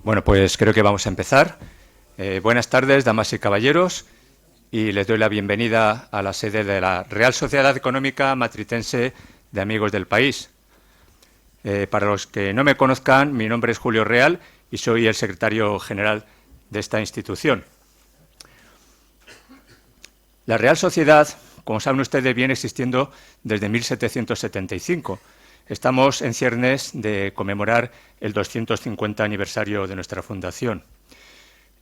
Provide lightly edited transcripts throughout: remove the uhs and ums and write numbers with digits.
Bueno, pues creo que vamos a empezar. Buenas tardes, damas y caballeros, y les doy la bienvenida a la sede de la Real Sociedad Económica Matritense de Amigos del País. Para los que no me conozcan, mi nombre es Julio Real y soy el secretario general de esta institución. La Real Sociedad, como saben ustedes, viene existiendo desde 1775. Estamos en ciernes de conmemorar el 250 aniversario de nuestra fundación.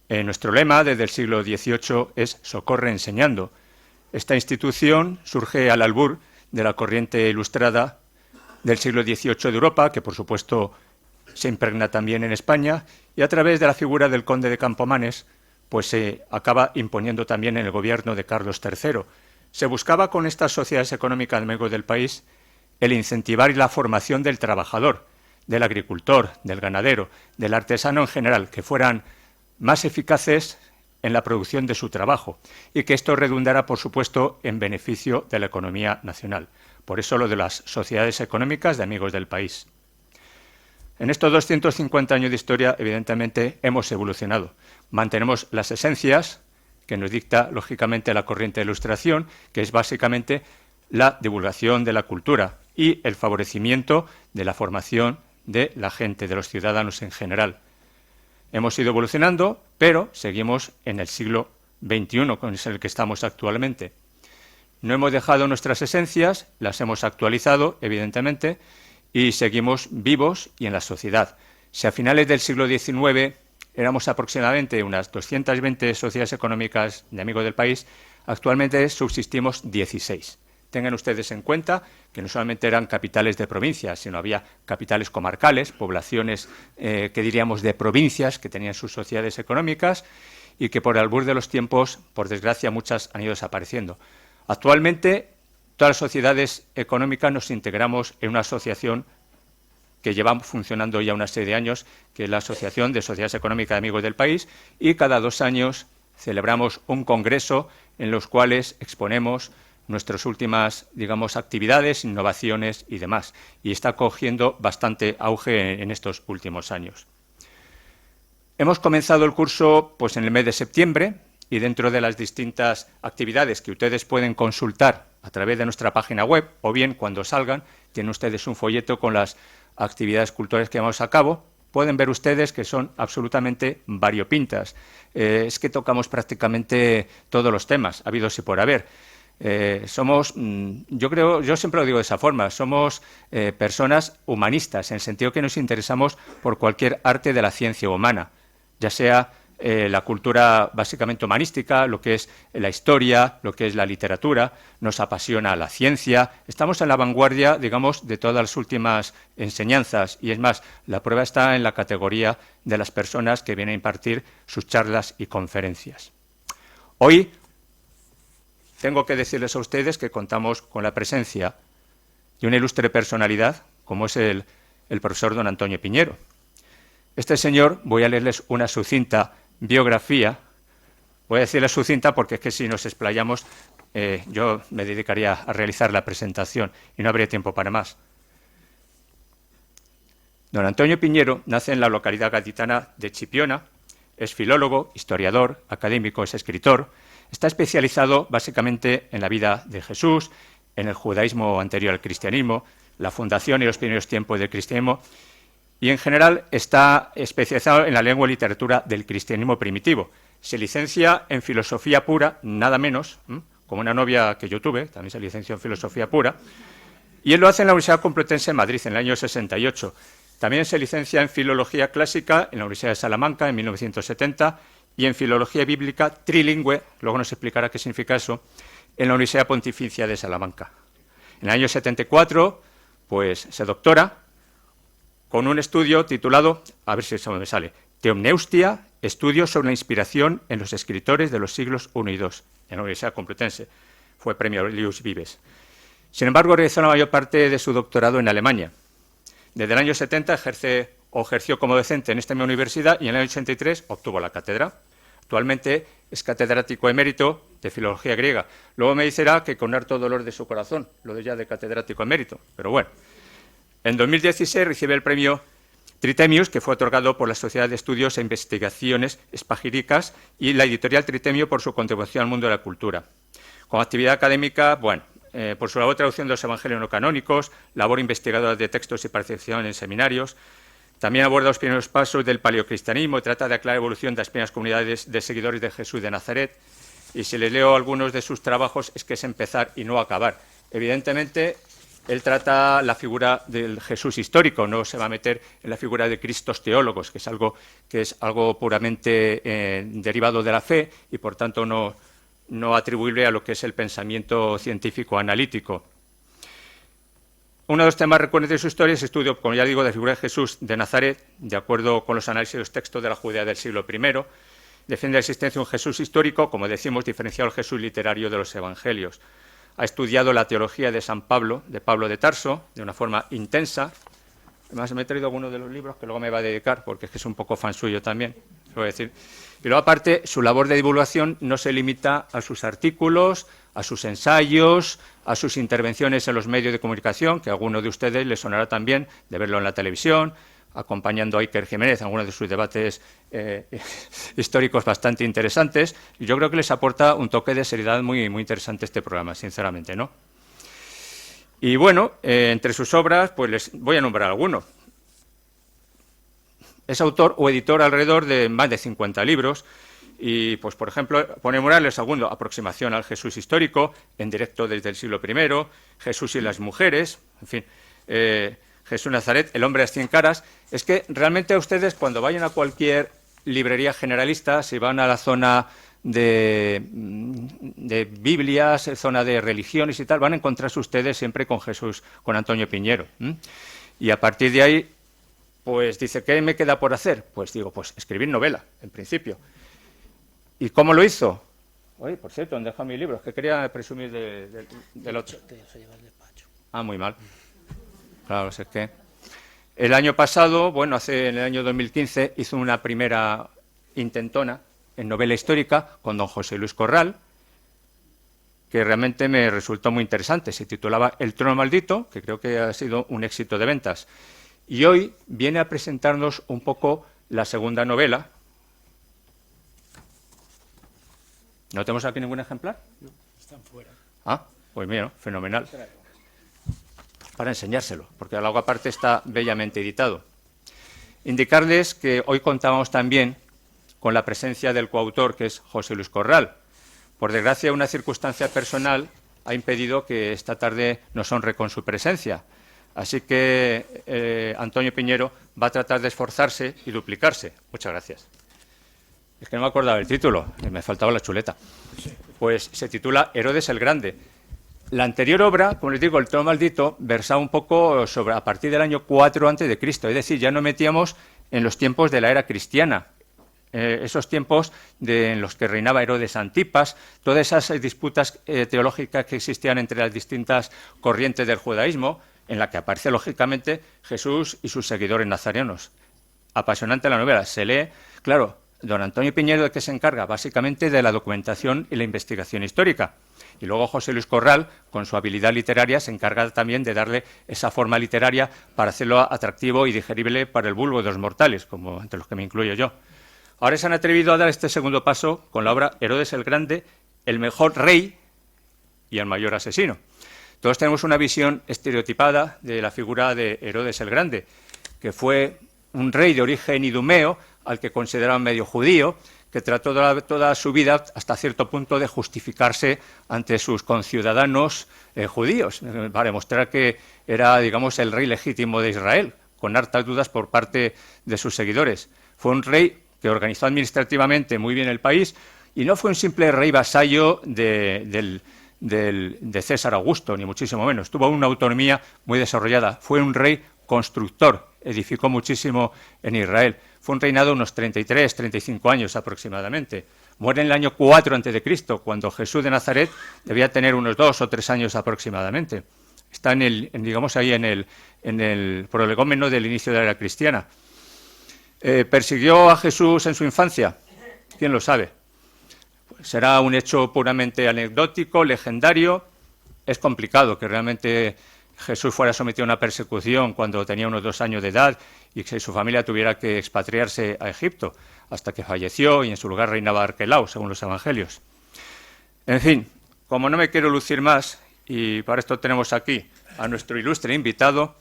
Nuestro lema desde el siglo XVIII es Socorre enseñando. Esta institución surge al albur de la corriente ilustrada del siglo XVIII de Europa, que por supuesto se impregna también en España, y a través de la figura del conde de Campomanes, pues se acaba imponiendo también en el gobierno de Carlos III. Se buscaba con estas sociedades económicas de amigos del país el incentivar la formación del trabajador, del agricultor, del ganadero, del artesano en general, que fueran más eficaces en la producción de su trabajo y que esto redundara, por supuesto, en beneficio de la economía nacional. Por eso lo de las sociedades económicas de amigos del país. En estos 250 años de historia, evidentemente, hemos evolucionado. Mantenemos las esencias que nos dicta, lógicamente, la corriente de ilustración, que es básicamente la divulgación de la cultura y el favorecimiento de la formación de la gente, de los ciudadanos en general. Hemos ido evolucionando, pero seguimos en el siglo XXI, con el que estamos actualmente. No hemos dejado nuestras esencias, las hemos actualizado, evidentemente, y seguimos vivos y en la sociedad. Si a finales del siglo XIX éramos aproximadamente unas 220 sociedades económicas de amigos del país, actualmente subsistimos 16. Tengan ustedes en cuenta que no solamente eran capitales de provincias, sino había capitales comarcales, poblaciones que diríamos de provincias que tenían sus sociedades económicas y que por el albur de los tiempos, por desgracia, muchas han ido desapareciendo. Actualmente, todas las sociedades económicas nos integramos en una asociación que llevamos funcionando ya una serie de años, que es la Asociación de Sociedades Económicas de Amigos del País, y cada 2 años celebramos un congreso en los cuales exponemos nuestras últimas, digamos, actividades, innovaciones y demás. Y está cogiendo bastante auge en estos últimos años. Hemos comenzado el curso pues, en el mes de septiembre y dentro de las distintas actividades que ustedes pueden consultar a través de nuestra página web o bien cuando salgan, tienen ustedes un folleto con las actividades culturales que llevamos a cabo. Pueden ver ustedes que son absolutamente variopintas. Es que tocamos prácticamente todos los temas, habidos y por haber. Somos, yo siempre lo digo de esa forma, somos personas humanistas, en el sentido que nos interesamos por cualquier arte de la ciencia humana, ya sea la cultura básicamente humanística, lo que es la historia, lo que es la literatura, nos apasiona la ciencia, estamos en la vanguardia, digamos, de todas las últimas enseñanzas y es más, la prueba está en la categoría de las personas que vienen a impartir sus charlas y conferencias. Hoy tengo que decirles a ustedes que contamos con la presencia de una ilustre personalidad, como es el profesor don Antonio Piñero. Este señor, voy a leerles una sucinta biografía, voy a decirles sucinta porque es que si nos explayamos, yo me dedicaría a realizar la presentación y no habría tiempo para más. Don Antonio Piñero nace en la localidad gaditana de Chipiona, es filólogo, historiador, académico, es escritor. Está especializado básicamente en la vida de Jesús, en el judaísmo anterior al cristianismo, la fundación y los primeros tiempos del cristianismo, y en general está especializado en la lengua y literatura del cristianismo primitivo. Se licencia en filosofía pura, nada menos, como una novia que yo tuve, también se licenció en filosofía pura, y él lo hace en la Universidad Complutense de Madrid en el año 68. También se licencia en filología clásica en la Universidad de Salamanca en 1970, y en Filología Bíblica trilingüe, luego nos explicará qué significa eso, en la Universidad Pontificia de Salamanca. En el año 74, pues se doctora con un estudio titulado, a ver si eso me sale, Teomneustia, estudios sobre la inspiración en los escritores de los siglos I y II, en la Universidad Complutense. Fue premio Aurelius Vives. Sin embargo, realizó la mayor parte de su doctorado en Alemania. Desde el año 70 ejerció como docente en esta misma universidad y en el año 83 obtuvo la cátedra. Actualmente es catedrático emérito de filología griega. Luego me dirá que con harto dolor de su corazón, lo de ya de catedrático emérito, pero bueno. En 2016 recibe el premio Tritemius, que fue otorgado por la Sociedad de Estudios e Investigaciones Espagíricas y la editorial Tritemio por su contribución al mundo de la cultura. Como actividad académica, bueno, por su labor de traducción de los evangelios no canónicos, labor investigadora de textos y participación en seminarios. También aborda los primeros pasos del paleocristianismo y trata de aclarar la evolución de las primeras comunidades de seguidores de Jesús de Nazaret. Y si les leo algunos de sus trabajos, es que es empezar y no acabar. Evidentemente, él trata la figura del Jesús histórico, no se va a meter en la figura de Cristos teólogos, que es algo puramente derivado de la fe y, por tanto, no atribuible a lo que es el pensamiento científico analítico. Uno de los temas recurrentes de su historia es el estudio, como ya digo, de la figura de Jesús de Nazaret, de acuerdo con los análisis de los textos de la Judea del siglo I. Defiende la existencia de un Jesús histórico, como decimos, diferenciado del Jesús literario de los evangelios. Ha estudiado la teología de San Pablo, de Pablo de Tarso, de una forma intensa. Además, me he traído algunos de los libros que luego me va a dedicar, porque es que es un poco fan suyo también, lo voy a decir. Y luego, aparte, su labor de divulgación no se limita a sus artículos, a sus ensayos, a sus intervenciones en los medios de comunicación, que a alguno de ustedes les sonará también de verlo en la televisión, acompañando a Iker Jiménez en algunos de sus debates históricos bastante interesantes. Y yo creo que les aporta un toque de seriedad muy, muy interesante este programa, sinceramente, ¿no? Y bueno, entre sus obras, pues les voy a nombrar algunos. Es autor o editor alrededor de más de 50 libros y, pues, por ejemplo, pone Morales II, Aproximación al Jesús histórico, en directo desde el siglo I, Jesús y las mujeres, en fin, Jesús Nazaret, El hombre de las 100 caras. Es que realmente a ustedes, cuando vayan a cualquier librería generalista, si van a la zona de Biblias, zona de religiones y tal, van a encontrarse ustedes siempre con Jesús, con Antonio Piñero. Y a partir de ahí, pues dice, ¿qué me queda por hacer? Pues digo, pues escribir novela, en principio. ¿Y cómo lo hizo? Oye, por cierto, ¿dónde deja mi libro? Es que quería presumir del otro. Ah, muy mal. Claro, es que el año pasado, bueno, en el año 2015, hizo una primera intentona en novela histórica con don José Luis Corral, que realmente me resultó muy interesante. Se titulaba El trono maldito, que creo que ha sido un éxito de ventas. Y hoy viene a presentarnos un poco la segunda novela. ¿No tenemos aquí ningún ejemplar? No, están fuera. Ah, pues mira, fenomenal. Para enseñárselo, porque luego aparte está bellamente editado. Indicarles que hoy contábamos también con la presencia del coautor, que es José Luis Corral. Por desgracia, una circunstancia personal ha impedido que esta tarde nos honre con su presencia. Así que Antonio Piñero va a tratar de esforzarse y duplicarse. Muchas gracias. Es que no me acordaba el título, me faltaba la chuleta. Pues se titula Herodes el Grande. La anterior obra, como les digo, El trono maldito, versaba un poco sobre a partir del año 4 a.C., es decir, ya no metíamos en los tiempos de la era cristiana, esos tiempos en los que reinaba Herodes Antipas, todas esas disputas teológicas que existían entre las distintas corrientes del judaísmo, en la que aparece, lógicamente, Jesús y sus seguidores nazarenos. Apasionante la novela. Se lee, claro, don Antonio Piñero, de que se encarga básicamente de la documentación y la investigación histórica. Y luego José Luis Corral, con su habilidad literaria, se encarga también de darle esa forma literaria para hacerlo atractivo y digerible para el vulgo de los mortales, como entre los que me incluyo yo. Ahora se han atrevido a dar este segundo paso con la obra Herodes el Grande, el mejor rey y el mayor asesino. Todos tenemos una visión estereotipada de la figura de Herodes el Grande, que fue un rey de origen idumeo, al que consideraban medio judío, que trató toda su vida, hasta cierto punto, de justificarse ante sus conciudadanos judíos, para demostrar que era, digamos, el rey legítimo de Israel, con hartas dudas por parte de sus seguidores. Fue un rey que organizó administrativamente muy bien el país y no fue un simple rey vasallo de César Augusto, ni muchísimo menos. Tuvo una autonomía muy desarrollada. Fue un rey constructor, edificó muchísimo en Israel. Fue un reinado de unos 33, 35 años aproximadamente. Muere en el año 4 a.C., cuando Jesús de Nazaret debía tener unos 2 o 3 años aproximadamente. Está digamos ahí en el prolegómeno del inicio de la era cristiana. ¿Persiguió a Jesús en su infancia? ¿Quién lo sabe? Pues será un hecho puramente anecdótico, legendario. Es complicado que realmente Jesús fuera sometido a una persecución cuando tenía unos 2 años de edad y que su familia tuviera que expatriarse a Egipto, hasta que falleció y en su lugar reinaba Arquelao, según los evangelios. En fin, como no me quiero lucir más, y para esto tenemos aquí a nuestro ilustre invitado,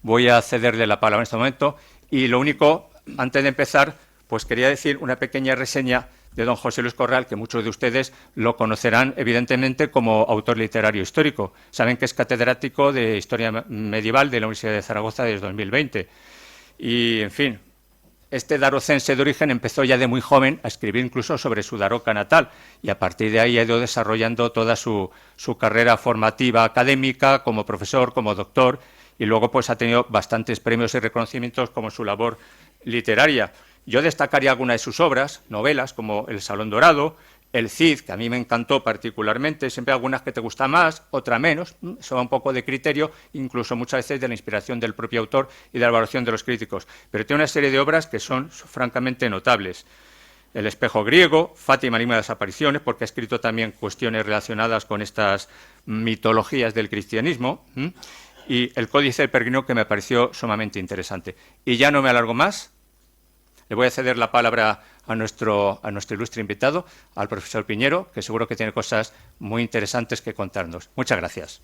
voy a cederle la palabra en este momento. Y lo único, antes de empezar, pues quería decir una pequeña reseña de don José Luis Corral, que muchos de ustedes lo conocerán evidentemente como autor literario histórico. Saben que es catedrático de Historia Medieval de la Universidad de Zaragoza desde 2020. Y, en fin, este darocense de origen empezó ya de muy joven a escribir incluso sobre su Daroca natal, y a partir de ahí ha ido desarrollando toda su carrera formativa académica como profesor, como doctor, y luego pues ha tenido bastantes premios y reconocimientos como su labor literaria. Yo destacaría algunas de sus obras, novelas como El Salón Dorado, El Cid, que a mí me encantó particularmente, siempre algunas que te gustan más, otras menos, eso va un poco de criterio, incluso muchas veces de la inspiración del propio autor y de la valoración de los críticos. Pero tiene una serie de obras que son francamente notables. El espejo griego, Fátima, el himno de las apariciones, porque ha escrito también cuestiones relacionadas con estas mitologías del cristianismo, y El Códice del Peregrino, que me pareció sumamente interesante. Y ya no me alargo más. Le voy a ceder la palabra a nuestro ilustre invitado, al profesor Piñero, que seguro que tiene cosas muy interesantes que contarnos. Muchas gracias.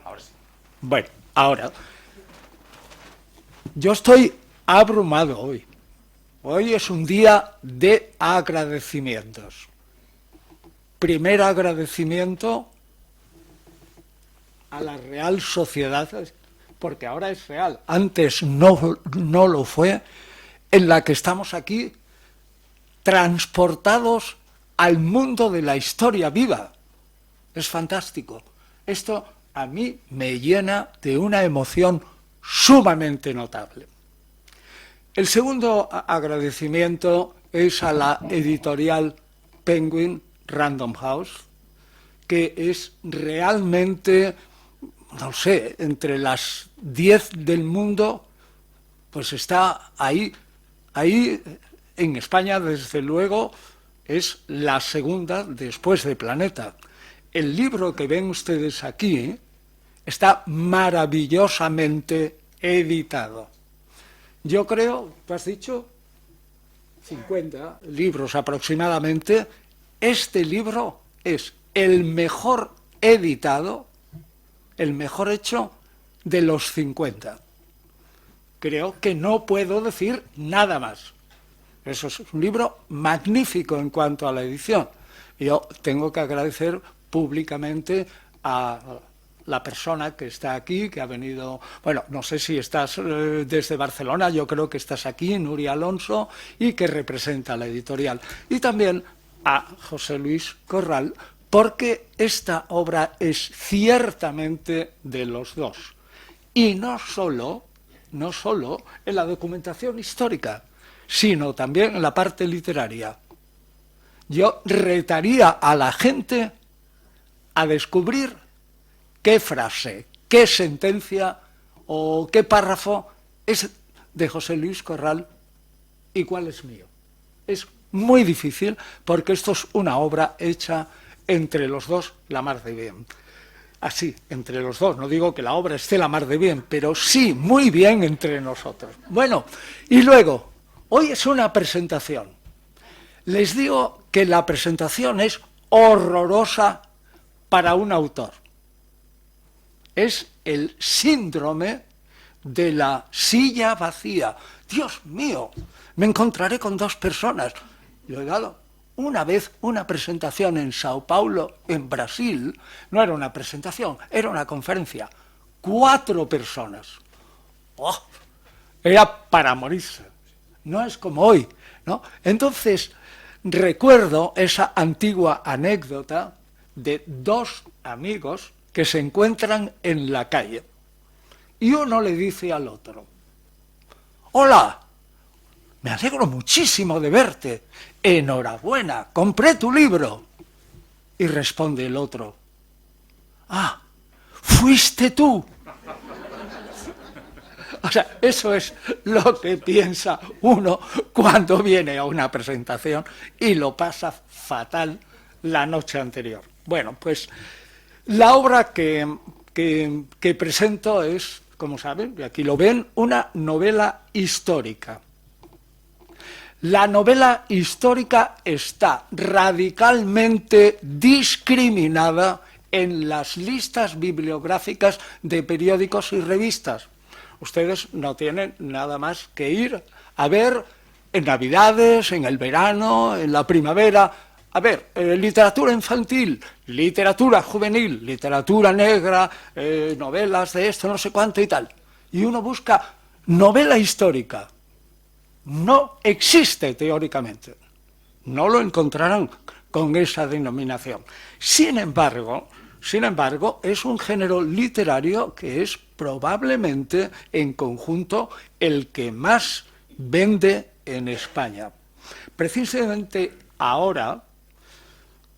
Ahora sí. Bueno, ahora, yo estoy abrumado hoy. Hoy es un día de agradecimientos. Primer agradecimiento a la Real Sociedad, porque ahora es real, antes no lo fue, en la que estamos aquí transportados al mundo de la historia viva. Es fantástico. Esto a mí me llena de una emoción sumamente notable. El segundo agradecimiento es a la editorial Penguin Random House, que es realmente, no sé, entre las 10 del mundo, pues está ahí en España, desde luego, es la segunda después de Planeta. El libro que ven ustedes aquí está maravillosamente editado. Yo creo, ¿tú has dicho? 50 libros aproximadamente. Este libro es el mejor editado, el mejor hecho de los 50. Creo que no puedo decir nada más. Eso es un libro magnífico en cuanto a la edición. Yo tengo que agradecer públicamente a la persona que está aquí, que ha venido, bueno, no sé si estás desde Barcelona, yo creo que estás aquí, Nuria Alonso, y que representa la editorial. Y también a José Luis Corral, porque esta obra es ciertamente de los dos. Y no solo en la documentación histórica, sino también en la parte literaria. Yo retaría a la gente a descubrir qué frase, qué sentencia o qué párrafo es de José Luis Corral y cuál es mío. Es muy difícil porque esto es una obra hecha entre los dos la mar de bien. Así, entre los dos. No digo que la obra esté la mar de bien, pero sí, muy bien entre nosotros. Bueno, y luego, hoy es una presentación. Les digo que la presentación es horrorosa para un autor. Es el síndrome de la silla vacía. Dios mío, me encontraré con 2 personas. Yo he dado una vez una presentación en Sao Paulo, en Brasil. No era una presentación, era una conferencia. 4 personas. ¡Oh! Era para morirse. No es como hoy, ¿no? Entonces, recuerdo esa antigua anécdota de 2 amigos que se encuentran en la calle. Y uno le dice al otro: «Hola, me alegro muchísimo de verte. Enhorabuena, compré tu libro». Y responde el otro: «Ah, fuiste tú». O sea, eso es lo que piensa uno cuando viene a una presentación y lo pasa fatal la noche anterior. Bueno, pues la obra que presento es, como saben, y aquí lo ven, una novela histórica. La novela histórica está radicalmente discriminada en las listas bibliográficas de periódicos y revistas. Ustedes no tienen nada más que ir a ver en Navidades, en el verano, en la primavera. A ver, literatura infantil, literatura juvenil, literatura negra, novelas de esto, no sé cuánto y tal. Y uno busca novela histórica. No existe teóricamente. No lo encontrarán con esa denominación. Sin embargo, es un género literario que es probablemente en conjunto el que más vende en España. Precisamente ahora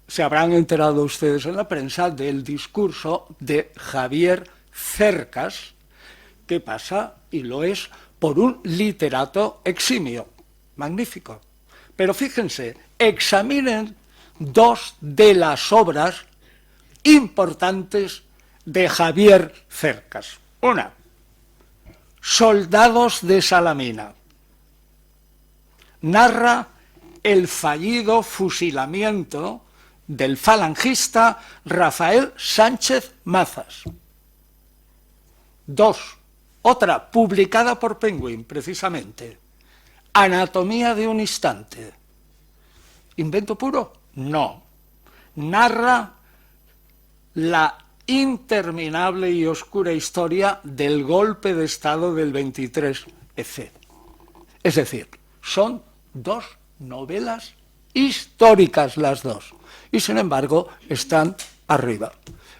se habrán enterado ustedes en la prensa del discurso de Javier Cercas, que pasa, y lo es, por un literato eximio, magnífico. Pero fíjense, examinen dos de las obras importantes de Javier Cercas. Una, Soldados de Salamina. Narra el fallido fusilamiento del falangista Rafael Sánchez Mazas. Dos, otra publicada por Penguin, precisamente, Anatomía de un instante. ¿Invento puro? No. Narra la interminable y oscura historia del golpe de Estado del 23F. Es decir, son dos novelas históricas las dos, y sin embargo están arriba.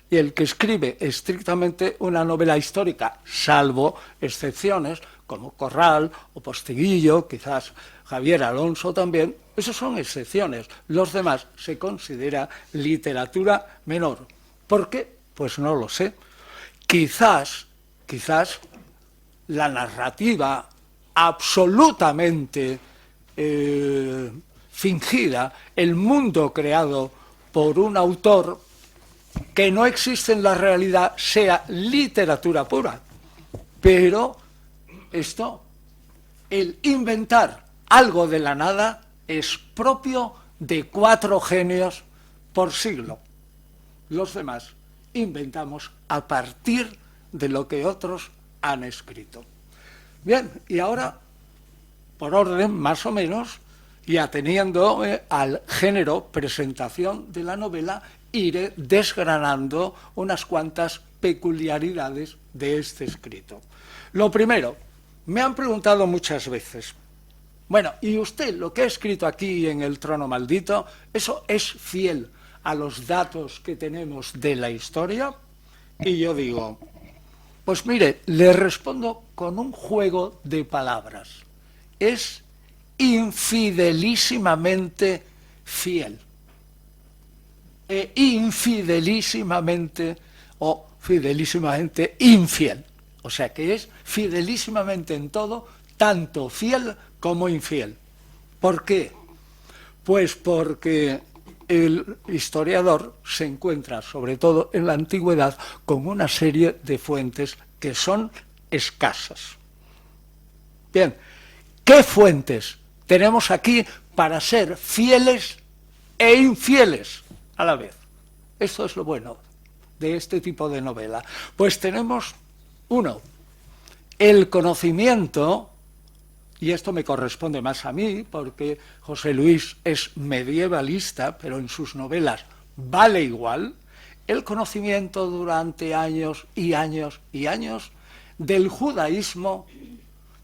Y el que escribe estrictamente una novela histórica, salvo excepciones como Corral o Postiguillo, quizás Javier Alonso también, esos son excepciones. Los demás se considera literatura menor. ¿Por qué? Pues no lo sé. Quizás la narrativa absolutamente fingida, el mundo creado por un autor que no existe en la realidad, sea literatura pura. Pero esto, el inventar algo de la nada, es propio de 4 genios por siglo. Los demás inventamos a partir de lo que otros han escrito. Bien, y ahora, por orden más o menos, y ateniendo al género presentación de la novela, iré desgranando unas cuantas peculiaridades de este escrito. Lo primero, me han preguntado muchas veces, bueno, ¿y usted lo que ha escrito aquí en El trono maldito, eso es fiel a los datos que tenemos de la historia? Y yo digo, pues mire, le respondo con un juego de palabras. Es infidelísimamente fiel. Infidelísimamente o fidelísimamente infiel. O sea que es fidelísimamente en todo, tanto fiel como infiel. ¿Por qué? Pues porque el historiador se encuentra, sobre todo en la antigüedad, con una serie de fuentes que son escasas. Bien, ¿qué fuentes tenemos aquí para ser fieles e infieles a la vez? Esto es lo bueno de este tipo de novela. Pues tenemos, uno, el conocimiento, y esto me corresponde más a mí, porque José Luis es medievalista, pero en sus novelas vale igual, el conocimiento durante años y años y años del judaísmo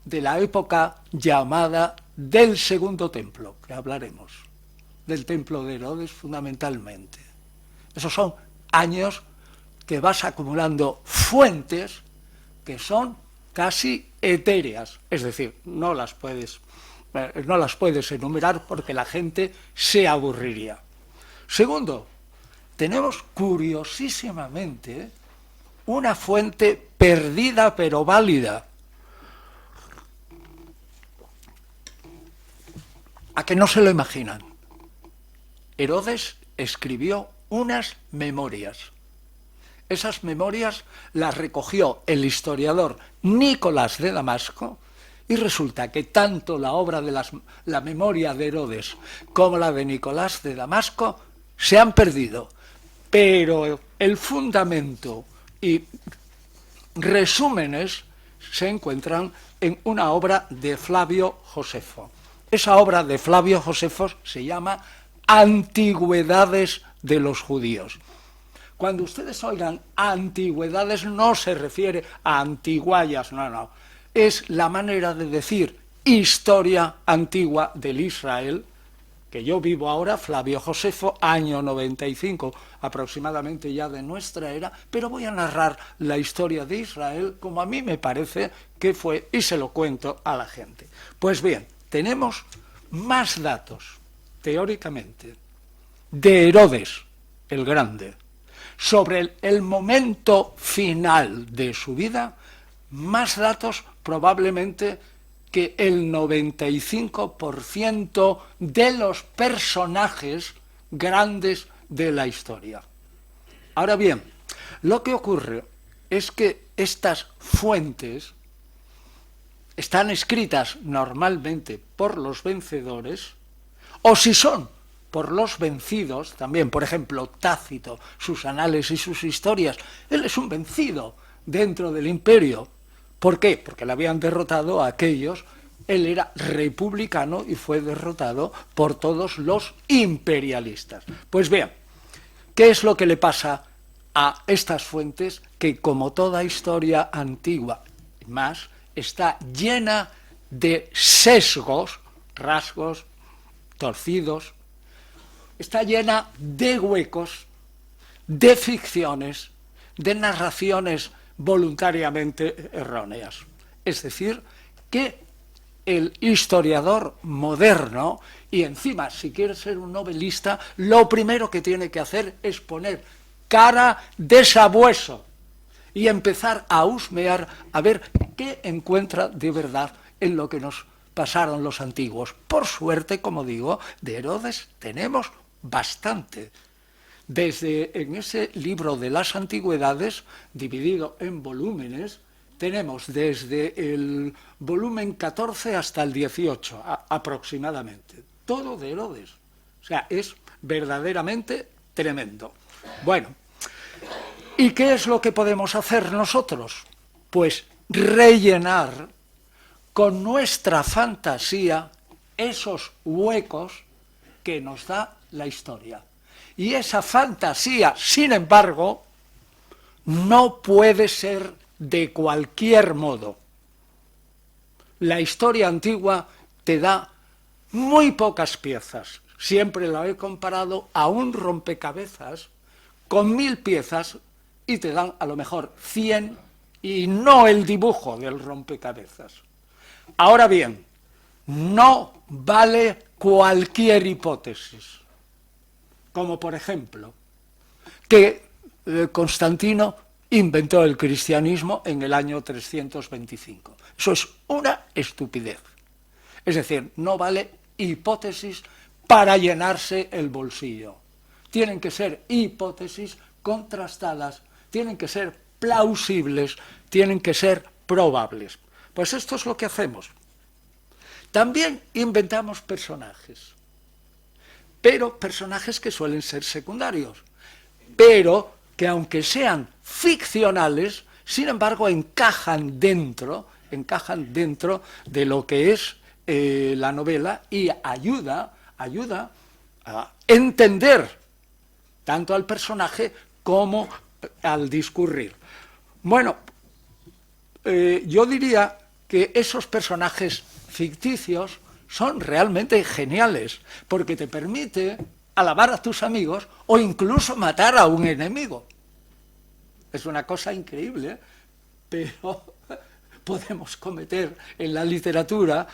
de la época llamada del Segundo Templo, que hablaremos, del Templo de Herodes fundamentalmente. Esos son años que vas acumulando fuentes que son casi etéreas, es decir, no las puedes enumerar porque la gente se aburriría. Segundo, tenemos curiosísimamente una fuente perdida pero válida, ¿A que no se lo imaginan? Herodes escribió unas memorias. Esas memorias las recogió el historiador Nicolás de Damasco, y resulta que tanto la obra de la memoria de Herodes como la de Nicolás de Damasco se han perdido, pero el fundamento y resúmenes se encuentran en una obra de Flavio Josefo. Esa obra de Flavio Josefo se llama Antigüedades de los judíos. Cuando ustedes oigan antigüedades no se refiere a antiguayas, no. Es la manera de decir historia antigua del Israel, que yo vivo ahora, Flavio Josefo, año 95 aproximadamente ya de nuestra era, pero voy a narrar la historia de Israel como a mí me parece que fue y se lo cuento a la gente. Pues bien, tenemos más datos, teóricamente, de Herodes el Grande, sobre el momento final de su vida, más datos probablemente que el 95% de los personajes grandes de la historia. Ahora bien, lo que ocurre es que estas fuentes están escritas normalmente por los vencedores, o si son por los vencidos, también, por ejemplo, Tácito, sus anales y sus historias, él es un vencido dentro del imperio. ¿Por qué? Porque le habían derrotado a aquellos, él era republicano y fue derrotado por todos los imperialistas. Pues vean, ¿qué es lo que le pasa a estas fuentes? Que como toda historia antigua, más, está llena de sesgos, rasgos, torcidos, está llena de huecos, de ficciones, de narraciones voluntariamente erróneas. Es decir, que el historiador moderno, y encima si quiere ser un novelista, lo primero que tiene que hacer es poner cara de sabueso y empezar a husmear a ver qué encuentra de verdad en lo que nos pasaron los antiguos. Por suerte, como digo, de Herodes tenemos bastante. Desde en ese libro de las antigüedades, dividido en volúmenes, tenemos desde el volumen 14 hasta el 18 aproximadamente. Todo de Herodes. O sea, es verdaderamente tremendo. Bueno, ¿y qué es lo que podemos hacer nosotros? Pues rellenar con nuestra fantasía esos huecos que nos da la historia. Y esa fantasía, sin embargo, no puede ser de cualquier modo. La historia antigua te da muy pocas piezas. Siempre la he comparado a un rompecabezas con 1000 piezas y te dan a lo mejor 100 y no el dibujo del rompecabezas. Ahora bien, no vale cualquier hipótesis. Como por ejemplo, que Constantino inventó el cristianismo en el año 325. Eso es una estupidez. Es decir, no vale hipótesis para llenarse el bolsillo. Tienen que ser hipótesis contrastadas, tienen que ser plausibles, tienen que ser probables. Pues esto es lo que hacemos. También inventamos personajes, pero personajes que suelen ser secundarios, pero que aunque sean ficcionales, sin embargo encajan dentro de lo que es la novela y ayuda a entender tanto al personaje como al discurrir. Bueno, yo diría que esos personajes ficticios son realmente geniales, porque te permite alabar a tus amigos o incluso matar a un enemigo. Es una cosa increíble, pero podemos cometer en la literatura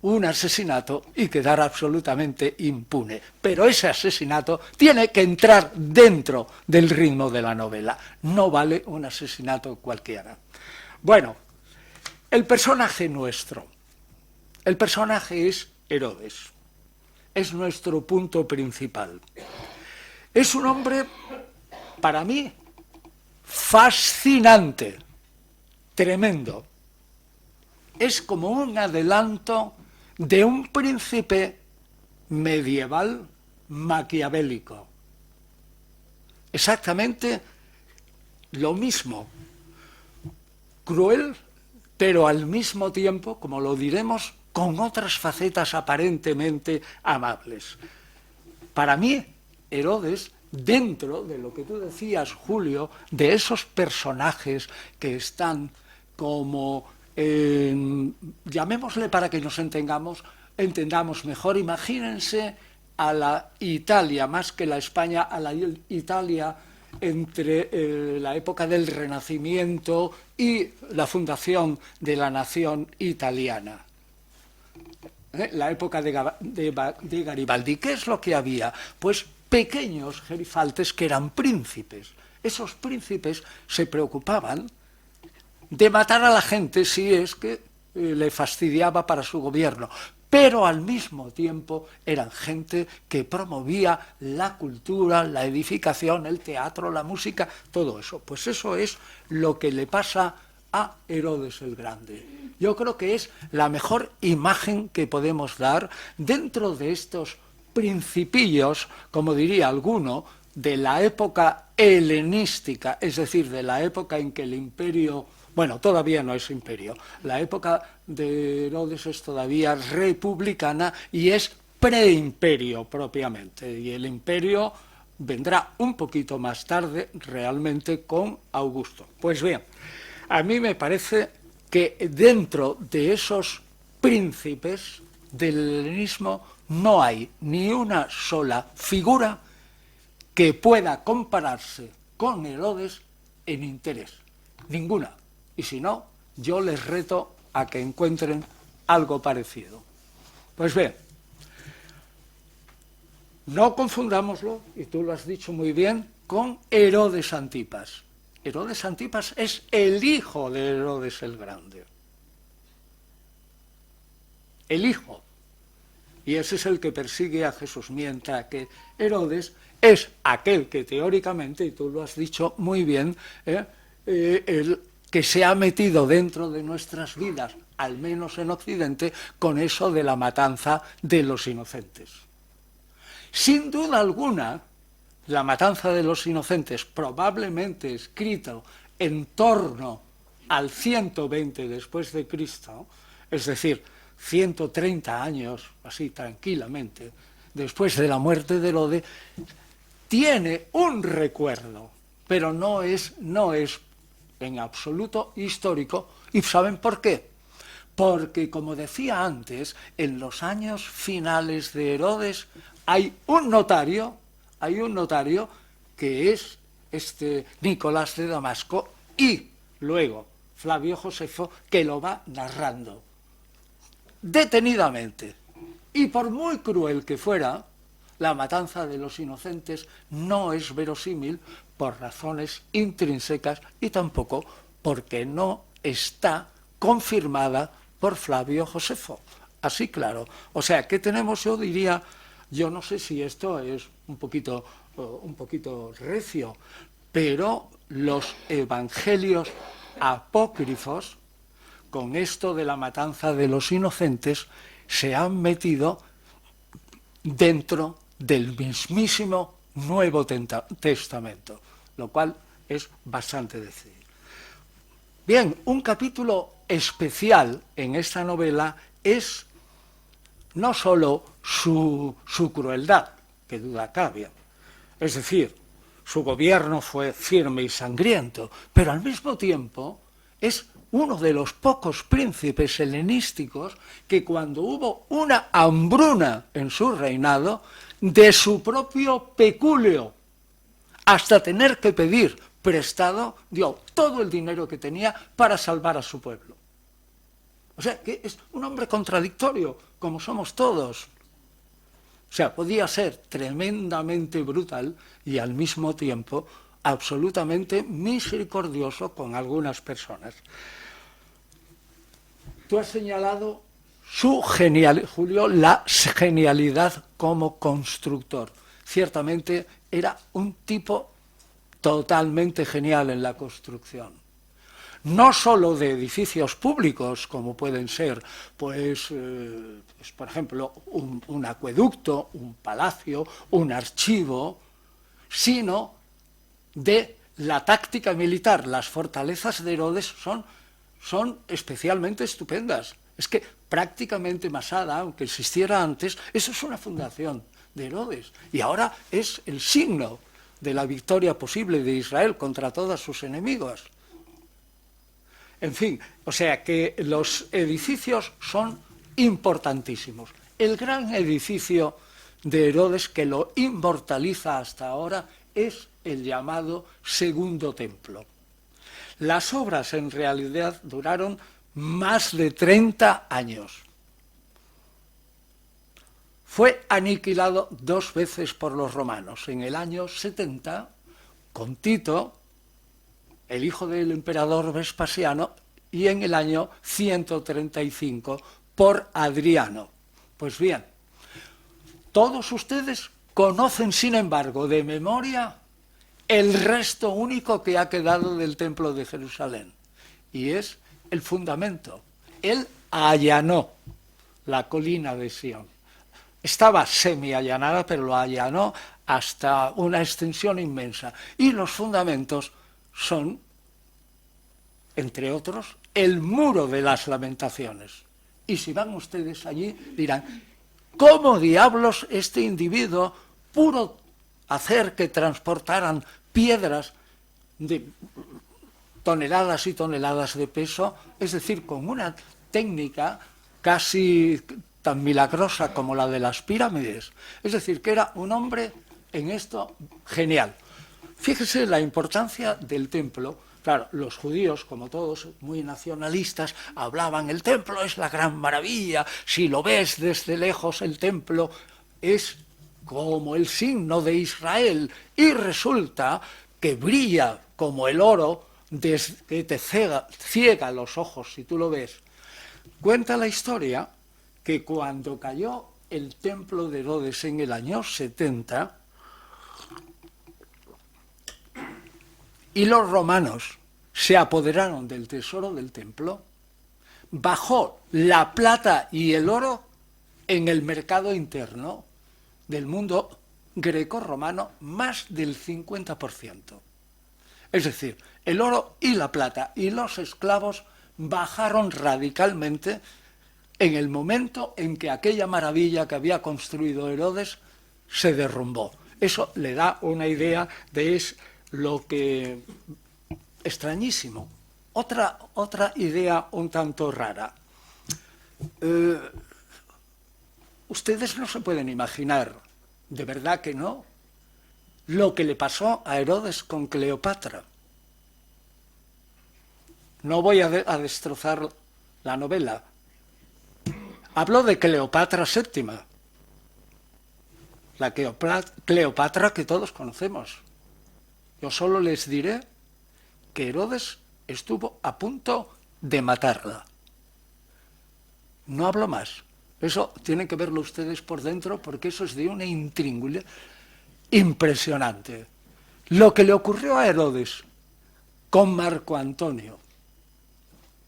un asesinato y quedar absolutamente impune. Pero ese asesinato tiene que entrar dentro del ritmo de la novela. No vale un asesinato cualquiera. Bueno, el personaje nuestro. El personaje es Herodes. es nuestro punto principal. Es un hombre, para mí, fascinante, tremendo. Es como un adelanto de un príncipe medieval maquiavélico. Exactamente lo mismo. Cruel, pero al mismo tiempo, como lo diremos, con otras facetas aparentemente amables. Para mí, Herodes, dentro de lo que tú decías, Julio, de esos personajes que están como, llamémosle para que nos entendamos mejor, imagínense a la Italia, más que la España, a la Italia entre la época del Renacimiento y la fundación de la nación italiana. La época de Garibaldi. ¿Qué es lo que había? Pues pequeños gerifaltes que eran príncipes. Esos príncipes se preocupaban de matar a la gente si es que le fastidiaba para su gobierno, pero al mismo tiempo eran gente que promovía la cultura, la edificación, el teatro, la música, todo eso. Pues eso es lo que le pasa a Herodes el Grande. Yo creo que es la mejor imagen que podemos dar dentro de estos principillos, como diría alguno, de la época helenística, es decir, de la época en que el imperio, bueno, todavía no es imperio, la época de Herodes es todavía republicana y es preimperio propiamente, y el imperio vendrá un poquito más tarde realmente con Augusto. Pues bien, a mí me parece que dentro de esos príncipes del helenismo no hay ni una sola figura que pueda compararse con Herodes en interés. Ninguna. Y si no, yo les reto a que encuentren algo parecido. Pues bien, no confundámoslo, y tú lo has dicho muy bien, con Herodes Antipas. Herodes Antipas es el hijo de Herodes el Grande. El hijo. Y ese es el que persigue a Jesús, mientras que Herodes es aquel que teóricamente, y tú lo has dicho muy bien, el que se ha metido dentro de nuestras vidas, al menos en Occidente, con eso de la matanza de los inocentes. Sin duda alguna, la matanza de los inocentes, probablemente escrito en torno al 120 después de Cristo, es decir, 130 años, así tranquilamente, después de la muerte de Herodes, tiene un recuerdo, pero no es en absoluto histórico. ¿Y saben por qué? Porque, como decía antes, en los años finales de Herodes hay un notario que es Nicolás de Damasco, y luego Flavio Josefo, que lo va narrando detenidamente. Y por muy cruel que fuera, la matanza de los inocentes no es verosímil por razones intrínsecas y tampoco porque no está confirmada por Flavio Josefo. Así claro. O sea, ¿qué tenemos? Yo diría, yo no sé si esto es un poquito recio, pero los evangelios apócrifos, con esto de la matanza de los inocentes, se han metido dentro del mismísimo Nuevo Testamento, lo cual es bastante decir. Bien, un capítulo especial en esta novela es no solo su crueldad, que duda cabe, es decir, su gobierno fue firme y sangriento, pero al mismo tiempo es uno de los pocos príncipes helenísticos que, cuando hubo una hambruna en su reinado, de su propio peculio, hasta tener que pedir prestado, dio todo el dinero que tenía para salvar a su pueblo. O sea, que es un hombre contradictorio, como somos todos. O sea, podía ser tremendamente brutal y al mismo tiempo absolutamente misericordioso con algunas personas. Tú has señalado Julio, la genialidad como constructor. Ciertamente era un tipo totalmente genial en la construcción. No solo de edificios públicos, como pueden ser, pues por ejemplo, un acueducto, un palacio, un archivo, sino de la táctica militar. Las fortalezas de Herodes son especialmente estupendas. Es que prácticamente Masada, aunque existiera antes, eso es una fundación de Herodes. Y ahora es el signo de la victoria posible de Israel contra todos sus enemigos. En fin, o sea que los edificios son importantísimos. El gran edificio de Herodes que lo inmortaliza hasta ahora es el llamado Segundo Templo. Las obras en realidad duraron más de 30 años. Fue aniquilado 2 veces por los romanos, en el año 70 con Tito, el hijo del emperador Vespasiano, y en el año 135 por Adriano. Pues bien, todos ustedes conocen, sin embargo, de memoria el resto único que ha quedado del templo de Jerusalén, y es el fundamento. Él allanó la colina de Sión. Estaba semi-allanada, pero lo allanó hasta una extensión inmensa. Y los fundamentos son, entre otros, el muro de las lamentaciones. Y si van ustedes allí, dirán, ¿cómo diablos este individuo pudo hacer que transportaran piedras de toneladas y toneladas de peso? Es decir, con una técnica casi tan milagrosa como la de las pirámides. Es decir, que era un hombre en esto genial. Fíjese la importancia del templo. Claro, los judíos, como todos, muy nacionalistas, hablaban, el templo es la gran maravilla, si lo ves desde lejos el templo es como el signo de Israel, y resulta que brilla como el oro, que te ciega los ojos si tú lo ves. Cuenta la historia que cuando cayó el templo de Herodes en el año 70, y los romanos se apoderaron del tesoro del templo, bajó la plata y el oro en el mercado interno del mundo greco-romano más del 50%. Es decir, el oro y la plata y los esclavos bajaron radicalmente en el momento en que aquella maravilla que había construido Herodes se derrumbó. Eso le da una idea de lo que extrañísimo. Otra idea un tanto rara. Ustedes no se pueden imaginar, de verdad que no, lo que le pasó a Herodes con Cleopatra. No voy a destrozar la novela. Hablo de Cleopatra VII, la Cleopatra que todos conocemos. Yo solo les diré que Herodes estuvo a punto de matarla. No hablo más. Eso tienen que verlo ustedes por dentro, porque eso es de una intríngulia impresionante. Lo que le ocurrió a Herodes con Marco Antonio,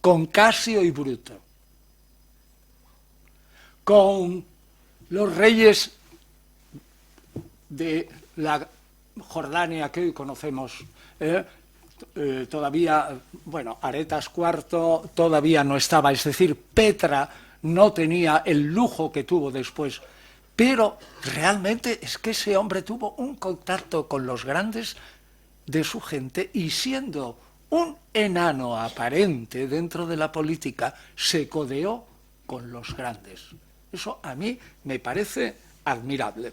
con Casio y Bruto, con los reyes de la Jordania que hoy conocemos, todavía, bueno, Aretas IV todavía no estaba, es decir, Petra no tenía el lujo que tuvo después, pero realmente es que ese hombre tuvo un contacto con los grandes de su gente, y siendo un enano aparente dentro de la política, se codeó con los grandes. Eso a mí me parece admirable.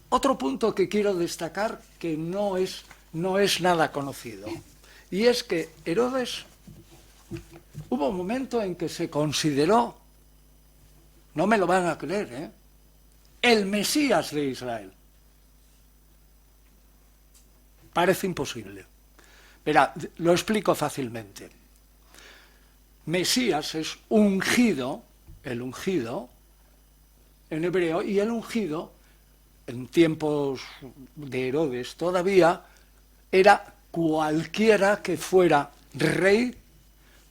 Otro punto que quiero destacar, que no es nada conocido, y es que Herodes, hubo un momento en que se consideró, no me lo van a creer, el Mesías de Israel. Parece imposible. Verá, lo explico fácilmente. Mesías es ungido, el ungido, en hebreo, y el ungido, en tiempos de Herodes todavía, era cualquiera que fuera rey,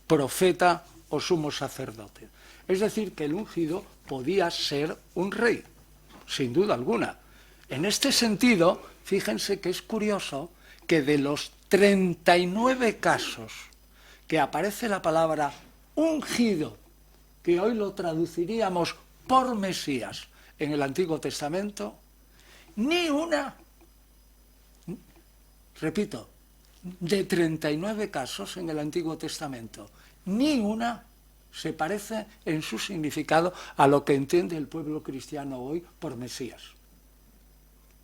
profeta o sumo sacerdote. Es decir, que el ungido podía ser un rey, sin duda alguna. En este sentido, fíjense que es curioso que de los 39 casos que aparece la palabra ungido, que hoy lo traduciríamos por Mesías en el Antiguo Testamento, ni una, repito, de 39 casos en el Antiguo Testamento, ni una se parece en su significado a lo que entiende el pueblo cristiano hoy por Mesías.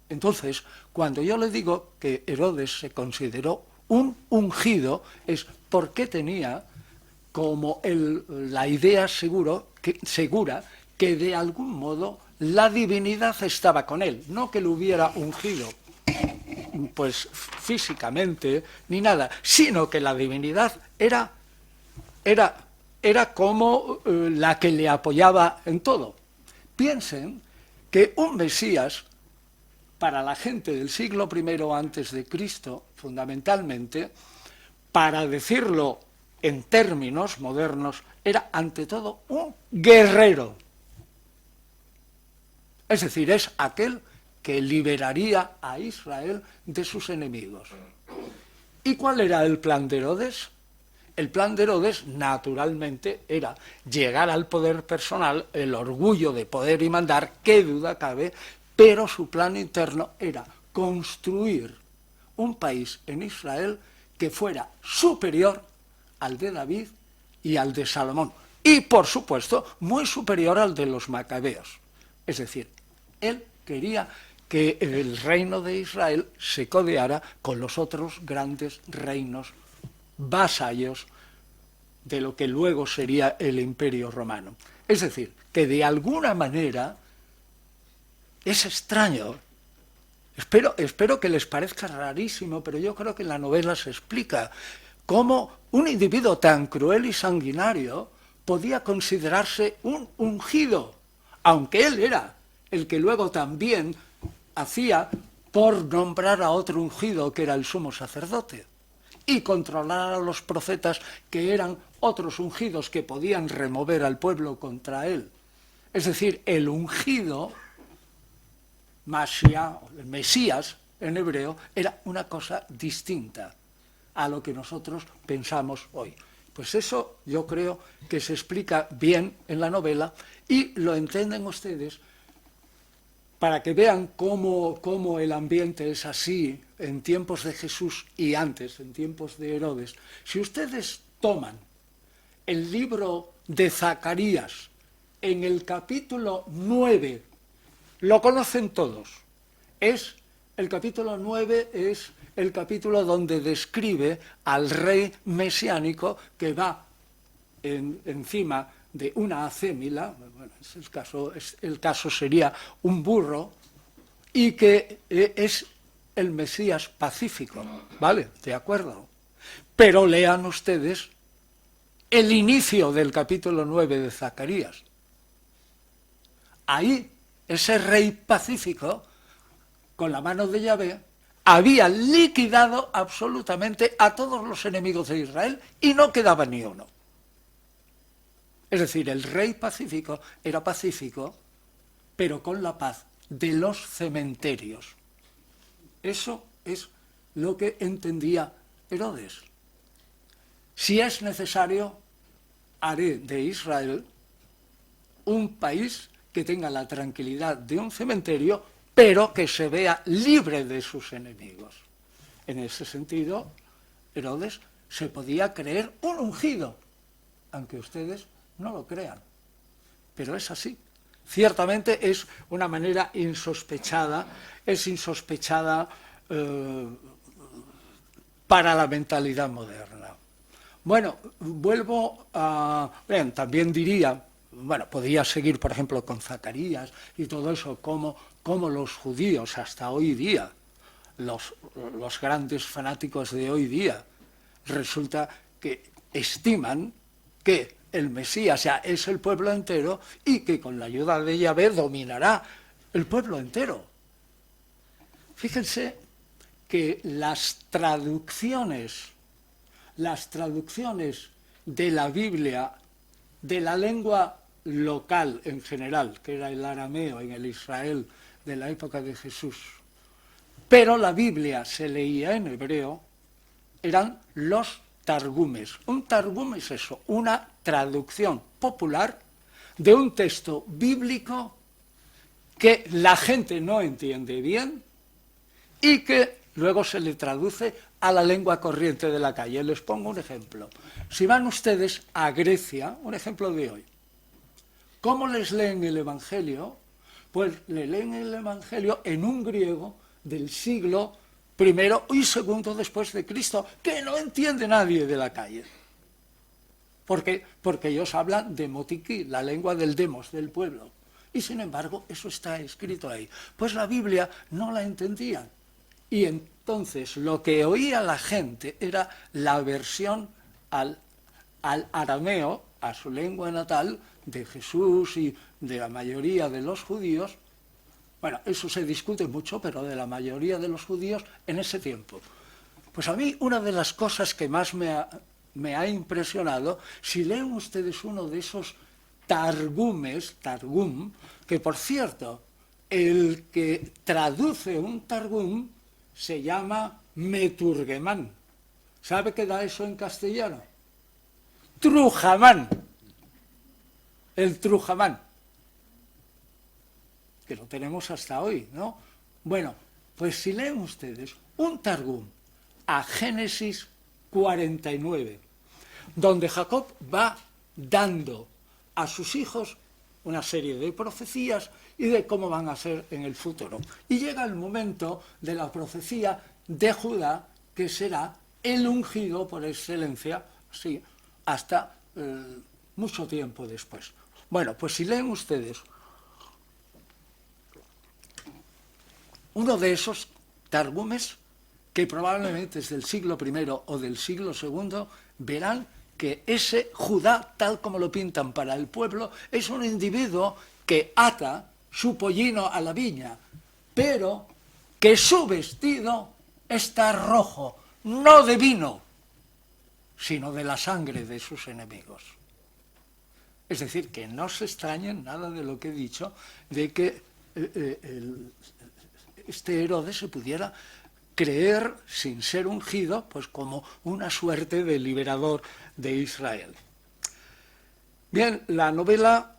Entonces, cuando yo le digo que Herodes se consideró un ungido, es porque tenía como la idea segura que de algún modo la divinidad estaba con él, no que lo hubiera ungido pues físicamente ni nada, sino que la divinidad era como la que le apoyaba en todo. Piensen que un Mesías, para la gente del siglo I antes de Cristo, fundamentalmente, para decirlo en términos modernos, era ante todo un guerrero. Es decir, es aquel que liberaría a Israel de sus enemigos. ¿Y cuál era el plan de Herodes? El plan de Herodes, naturalmente, era llegar al poder personal, el orgullo de poder y mandar, qué duda cabe, pero su plan interno era construir un país en Israel que fuera superior al de David y al de Salomón, y por supuesto muy superior al de los macabeos. Es decir, él quería que el reino de Israel se codeara con los otros grandes reinos vasallos de lo que luego sería el Imperio Romano. Es decir, que de alguna manera es extraño. Espero que les parezca rarísimo, pero yo creo que en la novela se explica cómo un individuo tan cruel y sanguinario podía considerarse un ungido, aunque él era el que luego también hacía por nombrar a otro ungido que era el sumo sacerdote y controlar a los profetas que eran otros ungidos que podían remover al pueblo contra él. Es decir, el ungido, el Mesías en hebreo, era una cosa distinta a lo que nosotros pensamos hoy. Pues eso yo creo que se explica bien en la novela y lo entienden ustedes para que vean cómo el ambiente es así en tiempos de Jesús y antes, en tiempos de Herodes. Si ustedes toman el libro de Zacarías en el capítulo 9, lo conocen todos. El capítulo 9 es el capítulo donde describe al rey mesiánico que va encima de una acémila, bueno, el caso sería un burro, y que es el Mesías pacífico, ¿vale? De acuerdo. Pero lean ustedes el inicio del capítulo 9 de Zacarías. Ahí, ese rey pacífico, con la mano de Yahvé, había liquidado absolutamente a todos los enemigos de Israel y no quedaba ni uno. Es decir, el rey pacífico era pacífico, pero con la paz de los cementerios. Eso es lo que entendía Herodes. Si es necesario, haré de Israel un país que tenga la tranquilidad de un cementerio, pero que se vea libre de sus enemigos. En ese sentido, Herodes se podía creer un ungido, aunque ustedes no lo crean, pero es así. Ciertamente es una manera insospechada, para la mentalidad moderna. Bueno, vuelvo a... Bien, también diría, bueno, podría seguir, por ejemplo, con Zacarías y todo eso, como los judíos hasta hoy día, los grandes fanáticos de hoy día, resulta que estiman que el Mesías ya es el pueblo entero y que con la ayuda de Yahvé dominará el pueblo entero. Fíjense que las traducciones de la Biblia, de la lengua local en general, que era el arameo en el Israel de la época de Jesús, pero la Biblia se leía en hebreo, eran los targumes. Un targum es eso, una traducción popular de un texto bíblico que la gente no entiende bien y que luego se le traduce a la lengua corriente de la calle. Les pongo un ejemplo. Si van ustedes a Grecia, un ejemplo de hoy, ¿cómo les leen el Evangelio? Pues le leen el Evangelio en un griego del siglo I y II después de Cristo, que no entiende nadie de la calle. Porque ellos hablan de motiquí, la lengua del demos, del pueblo. Y sin embargo, eso está escrito ahí. Pues la Biblia no la entendían. Y entonces lo que oía la gente era la versión al arameo, a su lengua natal, de Jesús y de la mayoría de los judíos. Bueno, eso se discute mucho, pero de la mayoría de los judíos en ese tiempo. Pues a mí una de las cosas que más me ha impresionado, si leen ustedes uno de esos targum, que por cierto, el que traduce un targum se llama meturgemán. ¿Sabe qué da eso en castellano? Trujamán. El trujamán. Que lo tenemos hasta hoy, ¿no? Bueno, pues si leen ustedes un targum a Génesis 49, donde Jacob va dando a sus hijos una serie de profecías y de cómo van a ser en el futuro. Y llega el momento de la profecía de Judá, que será el ungido por excelencia, sí, hasta mucho tiempo después. Bueno, pues si leen ustedes uno de esos targumes, que probablemente es del siglo I o del siglo II, verán que ese Judá, tal como lo pintan para el pueblo, es un individuo que ata su pollino a la viña, pero que su vestido está rojo, no de vino, sino de la sangre de sus enemigos. Es decir, que no se extrañen nada de lo que he dicho, de que este Herodes se pudiera creer, sin ser ungido, pues como una suerte de liberador de Israel. Bien, la novela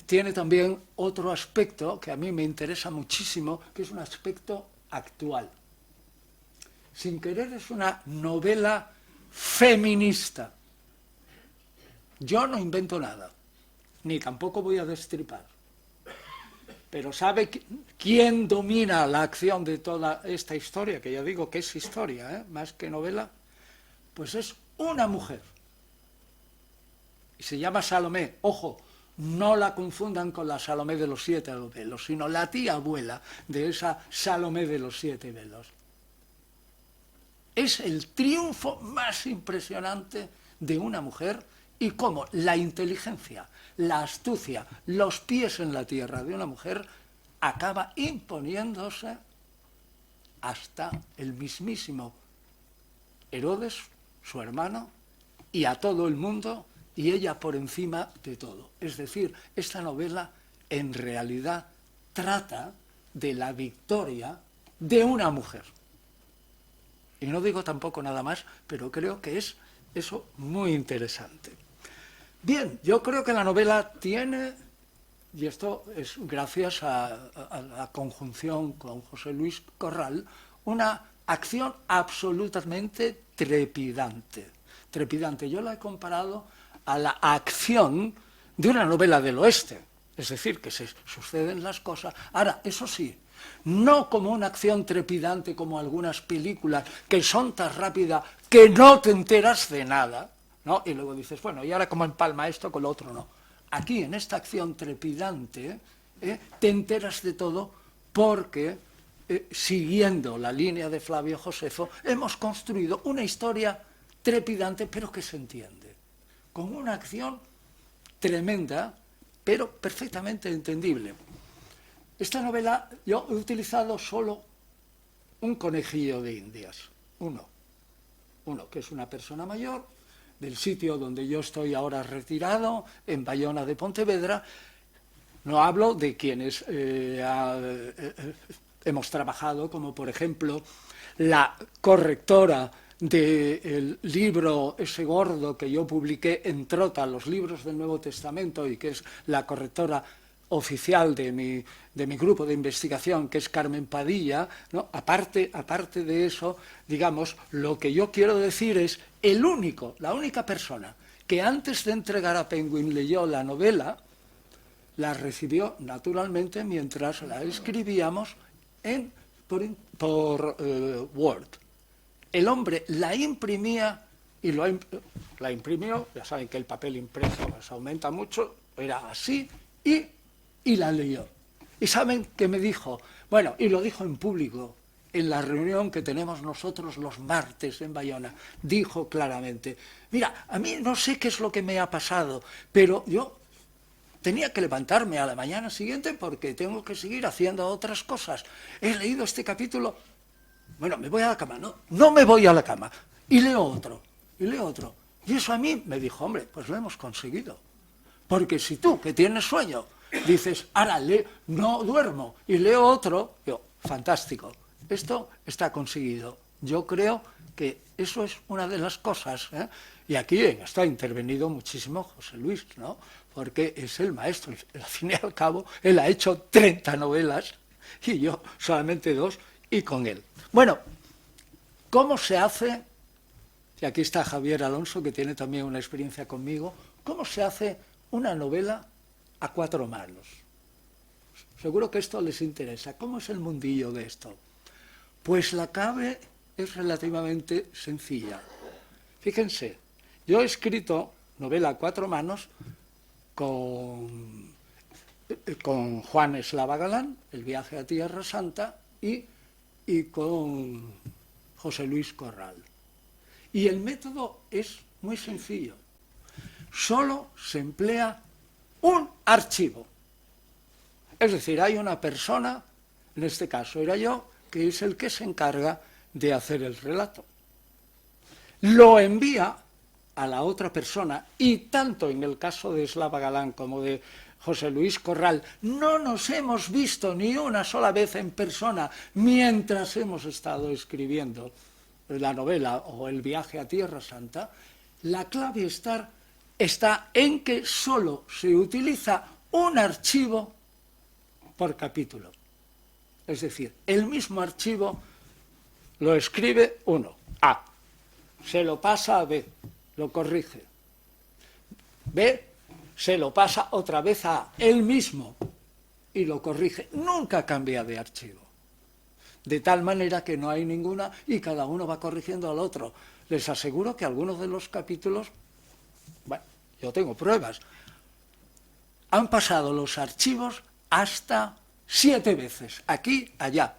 tiene también otro aspecto que a mí me interesa muchísimo, que es un aspecto actual. Sin querer es una novela feminista. Yo no invento nada, ni tampoco voy a destripar. Pero ¿sabe quién domina la acción de toda esta historia? Que ya digo que es historia, más que novela. Pues es una mujer. Y se llama Salomé. Ojo, no la confundan con la Salomé de los 7 velos, sino la tía abuela de esa Salomé de los 7 velos. Es el triunfo más impresionante de una mujer y cómo la inteligencia, la astucia, los pies en la tierra de una mujer acaba imponiéndose hasta el mismísimo Herodes, su hermano, y a todo el mundo, y ella por encima de todo. Es decir, esta novela en realidad trata de la victoria de una mujer. Y no digo tampoco nada más, pero creo que es eso muy interesante. Bien, yo creo que la novela tiene, y esto es gracias a la conjunción con José Luis Corral, una acción absolutamente trepidante. Trepidante. Yo la he comparado a la acción de una novela del oeste, es decir, que se suceden las cosas. Ahora, eso sí, no como una acción trepidante como algunas películas que son tan rápidas que no te enteras de nada, ¿no? Y luego dices, bueno, y ahora cómo empalma esto con lo otro, no. Aquí, en esta acción trepidante, te enteras de todo porque, siguiendo la línea de Flavio Josefo, hemos construido una historia trepidante, pero que se entiende. con una acción tremenda, pero perfectamente entendible. Esta novela yo he utilizado solo un conejillo de Indias, uno, que es una persona mayor, del sitio donde yo estoy ahora retirado, en Bayona de Pontevedra. No hablo de quienes hemos trabajado, como por ejemplo la correctora del libro ese gordo que yo publiqué en Trota, los libros del Nuevo Testamento, y que es la correctora oficial de mi grupo de investigación, que es Carmen Padilla, ¿no? Aparte de eso, digamos, lo que yo quiero decir es la única persona que antes de entregar a Penguin leyó la novela, la recibió naturalmente mientras la escribíamos por Word. El hombre la imprimía y la imprimió, ya saben que el papel impreso se aumenta mucho, era así, y la leyó. ¿Y saben qué me dijo? Bueno, y lo dijo en público, en la reunión que tenemos nosotros los martes en Bayona. Dijo claramente, mira, a mí no sé qué es lo que me ha pasado, pero yo tenía que levantarme a la mañana siguiente porque tengo que seguir haciendo otras cosas. He leído este capítulo, bueno, me voy a la cama. No me voy a la cama. Y leo otro. Y eso a mí me dijo, hombre, pues lo hemos conseguido. Porque si tú, que tienes sueño, dices, ahora no duermo y leo otro, yo, fantástico, esto está conseguido. Yo creo que eso es una de las cosas, ¿eh? Y aquí en esto ha intervenido muchísimo José Luis, ¿no? Porque es el maestro, al fin y al cabo, él ha hecho 30 novelas y yo solamente 2, y con él. Bueno, ¿cómo se hace? Y aquí está Javier Alonso, que tiene también una experiencia conmigo. ¿Cómo se hace una novela a 4 manos? Seguro que esto les interesa. ¿Cómo es el mundillo de esto? Pues la clave es relativamente sencilla. Fíjense, yo he escrito novela a 4 manos con Juan Eslava Galán, El viaje a Tierra Santa, y con José Luis Corral. Y el método es muy sencillo. Solo se emplea un archivo. Es decir, hay una persona, en este caso era yo, que es el que se encarga de hacer el relato. Lo envía a la otra persona, y tanto en el caso de Eslava Galán como de José Luis Corral, no nos hemos visto ni una sola vez en persona mientras hemos estado escribiendo la novela o El viaje a Tierra Santa. La clave está en que solo se utiliza un archivo por capítulo. Es decir, el mismo archivo lo escribe uno, A, se lo pasa a B, lo corrige. B se lo pasa otra vez a él mismo y lo corrige. Nunca cambia de archivo. De tal manera que no hay ninguna y cada uno va corrigiendo al otro. Les aseguro que algunos de los capítulos, bueno, yo tengo pruebas, han pasado los archivos hasta 7 veces. Aquí, allá,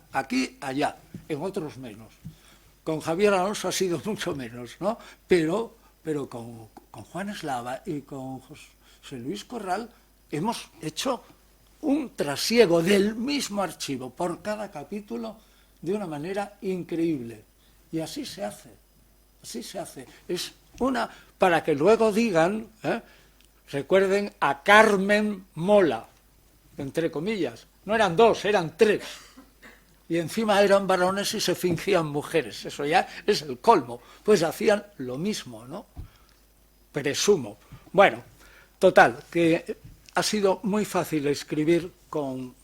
en otros menos. Con Javier Alonso ha sido mucho menos, ¿no? Pero con Juan Eslava y con José Luis Corral hemos hecho un trasiego del mismo archivo por cada capítulo de una manera increíble. Y así se hace. Es una, para que luego digan, recuerden a Carmen Mola, entre comillas. No eran 2, eran 3. Y encima eran varones y se fingían mujeres. Eso ya es el colmo. Pues hacían lo mismo, ¿no? Presumo. Bueno, total, que ha sido muy fácil escribir con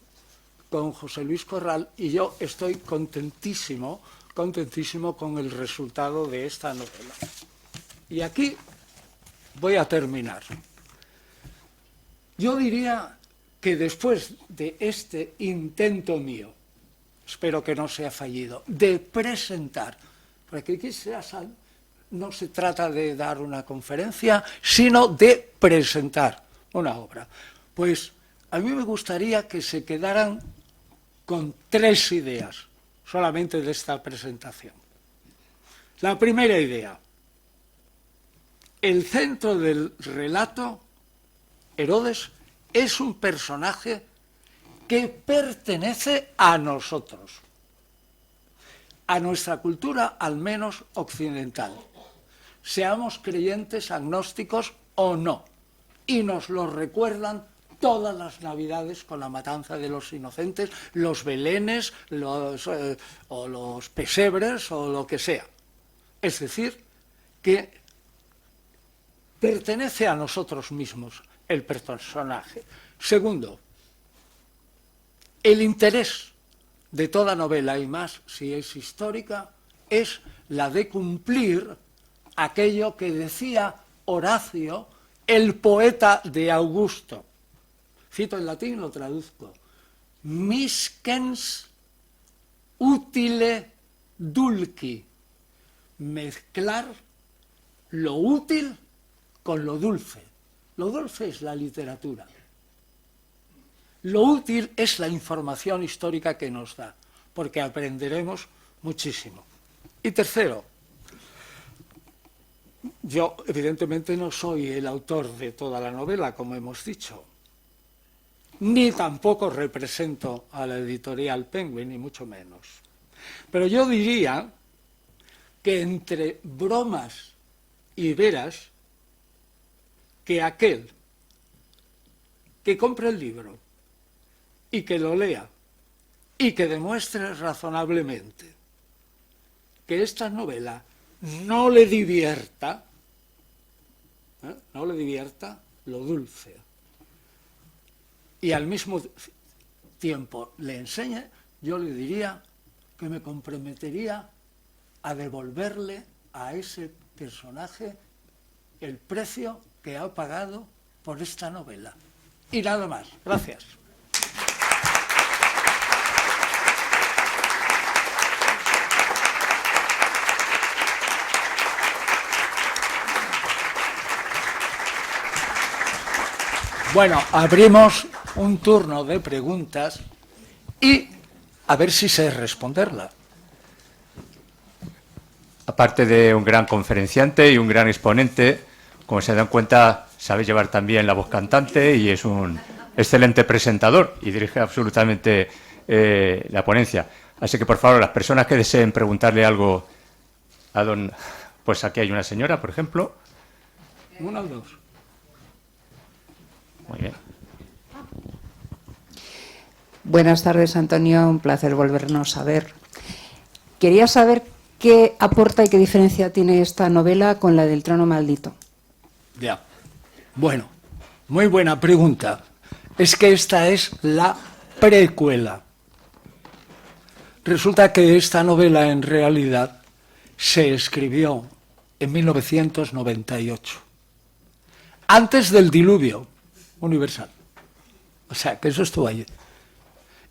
José Luis Corral y yo estoy contentísimo con el resultado de esta novela. Y aquí voy a terminar. Yo diría que después de este intento mío, espero que no sea fallido, de presentar, porque aquí no se trata de dar una conferencia, sino de presentar una obra. Pues a mí me gustaría que se quedaran con 3 ideas, solamente de esta presentación. La primera idea, el centro del relato, Herodes, es un personaje que pertenece a nosotros, a nuestra cultura, al menos occidental. Seamos creyentes, agnósticos o no. Y nos lo recuerdan todas las Navidades con la matanza de los inocentes, los belenes, o los pesebres o lo que sea. Es decir, que pertenece a nosotros mismos el personaje. Segundo, el interés de toda novela, y más si es histórica, es la de cumplir aquello que decía Horacio, el poeta de Augusto. Cito en latín, lo traduzco. Miscens utile dulci. Mezclar lo útil con lo dulce. Lo dulce es la literatura. Lo útil es la información histórica que nos da, porque aprenderemos muchísimo. Y tercero, yo evidentemente no soy el autor de toda la novela, como hemos dicho, ni tampoco represento a la editorial Penguin, ni mucho menos. Pero yo diría que entre bromas y veras, que aquel que compre el libro y que lo lea y que demuestre razonablemente que esta novela no le divierta lo dulce y al mismo tiempo le enseñe, yo le diría que me comprometería a devolverle a ese personaje el precio que ha pagado por esta novela. Y nada más. Gracias. Bueno, abrimos un turno de preguntas y a ver si sé responderla. Aparte de un gran conferenciante y un gran exponente, como se dan cuenta, sabe llevar también la voz cantante y es un excelente presentador y dirige absolutamente la ponencia. Así que, por favor, las personas que deseen preguntarle algo a don... Pues aquí hay una señora, por ejemplo. Una o dos. Muy bien. Buenas tardes, Antonio. Un placer volvernos a ver. Quería saber qué aporta y qué diferencia tiene esta novela con la del Trono Maldito. Ya. Bueno, muy buena pregunta. Es que esta es la precuela. Resulta que esta novela en realidad se escribió en 1998, antes del diluvio universal. O sea, que eso estuvo ahí.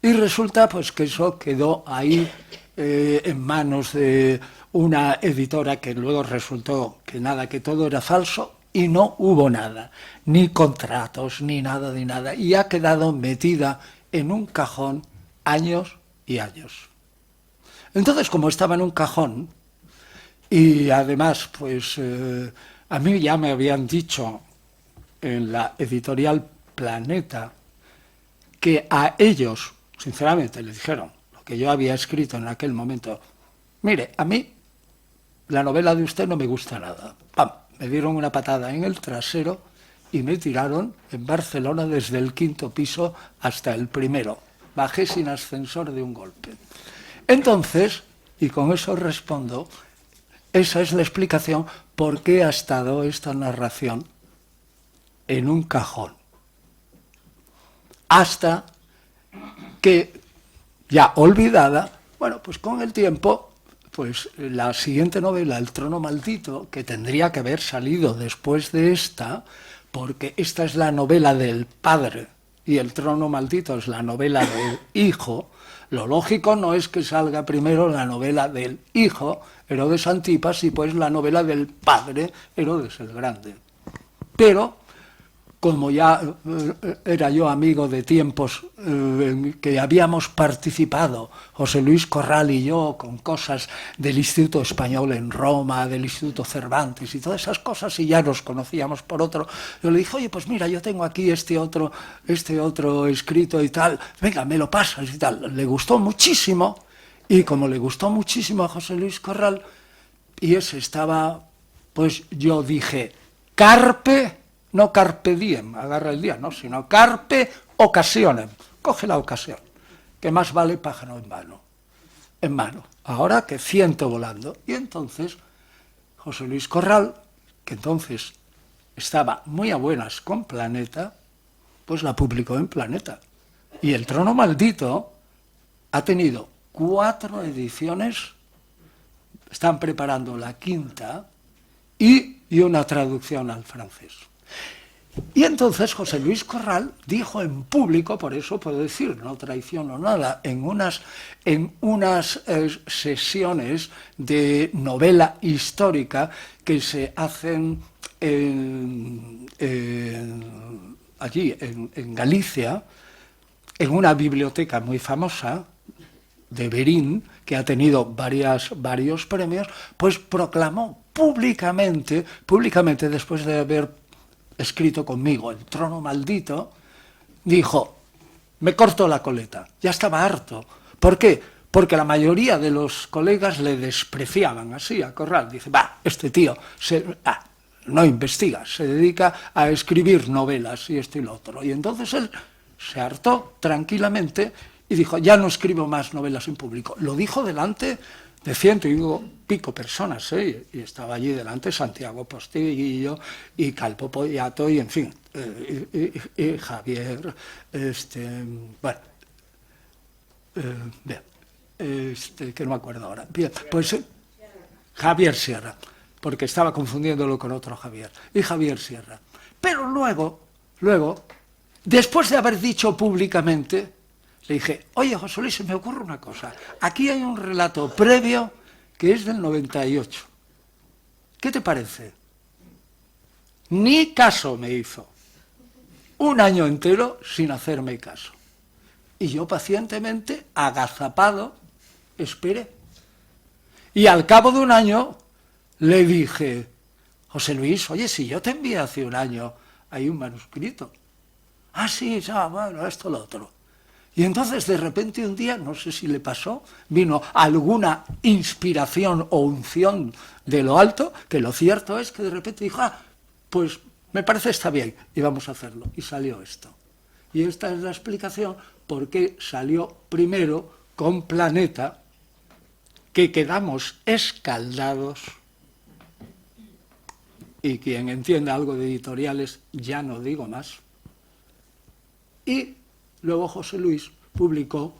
Y resulta pues que eso quedó ahí en manos de una editora que luego resultó que nada, que todo era falso y no hubo nada, ni contratos, ni nada de nada. Y ha quedado metida en un cajón años y años. Entonces, como estaba en un cajón, y además, pues a mí ya me habían dicho en la editorial Planeta que a ellos, sinceramente, les dijeron lo que yo había escrito en aquel momento. Mire, a mí la novela de usted no me gusta nada. ¡Pam! Me dieron una patada en el trasero y me tiraron en Barcelona desde el 5º piso hasta el primero. Bajé sin ascensor de un golpe. Entonces, y con eso respondo, esa es la explicación por qué ha estado esta narración en un cajón. Hasta que, ya olvidada, bueno, pues con el tiempo, pues la siguiente novela, El Trono Maldito, que tendría que haber salido después de esta, porque esta es la novela del padre y El Trono Maldito es la novela del hijo, lo lógico no es que salga primero la novela del hijo, Herodes Antipas, y pues la novela del padre, Herodes el Grande. Pero como ya era yo amigo de tiempos en que habíamos participado, José Luis Corral y yo, con cosas del Instituto Español en Roma, del Instituto Cervantes y todas esas cosas, y ya nos conocíamos por otro, yo le dije, oye, pues mira, yo tengo aquí este otro escrito y tal, venga, me lo pasas y tal. Le gustó muchísimo, y como le gustó muchísimo a José Luis Corral, y ese estaba, pues yo dije, no carpe diem, agarra el día, no, sino carpe occasionem, coge la ocasión, que más vale pájaro en mano, ahora que ciento volando. Y entonces José Luis Corral, que entonces estaba muy a buenas con Planeta, pues la publicó en Planeta. Y El trono maldito ha tenido 4 ediciones, están preparando la 5ª, y una traducción al francés. Y entonces José Luis Corral dijo en público, por eso puedo decir, no traiciono nada, en unas sesiones de novela histórica que se hacen allí en Galicia, en una biblioteca muy famosa de Berín, que ha tenido varios premios, pues proclamó públicamente, después de haber escrito conmigo El trono maldito, dijo, me corto la coleta, ya estaba harto. ¿Por qué? Porque la mayoría de los colegas le despreciaban así a Corral. Dice, este tío no investiga, se dedica a escribir novelas y esto y lo otro. Y entonces él se hartó tranquilamente y dijo, ya no escribo más novelas en público. Lo dijo delante de 100 y pico personas, y estaba allí delante Santiago Postiguillo y Calpo Poyato y en fin, y Javier, que no me acuerdo ahora. Bien, pues Javier Sierra, porque estaba confundiéndolo con otro Javier, y Javier Sierra. Pero luego, después de haber dicho públicamente, le dije, oye, José Luis, se me ocurre una cosa. Aquí hay un relato previo que es del 98. ¿Qué te parece? Ni caso me hizo. Un año entero sin hacerme caso. Y yo pacientemente, agazapado, esperé. Y al cabo de un año le dije, José Luis, oye, si yo te envié hace un año, hay un manuscrito. Ah, sí, ya, bueno, esto, lo otro. Y entonces de repente un día, no sé si le pasó, vino alguna inspiración o unción de lo alto, que lo cierto es que de repente dijo, pues me parece está bien y vamos a hacerlo. Y salió esto. Y esta es la explicación por qué salió primero con Planeta, que quedamos escaldados, y quien entienda algo de editoriales ya no digo más, y luego José Luis publicó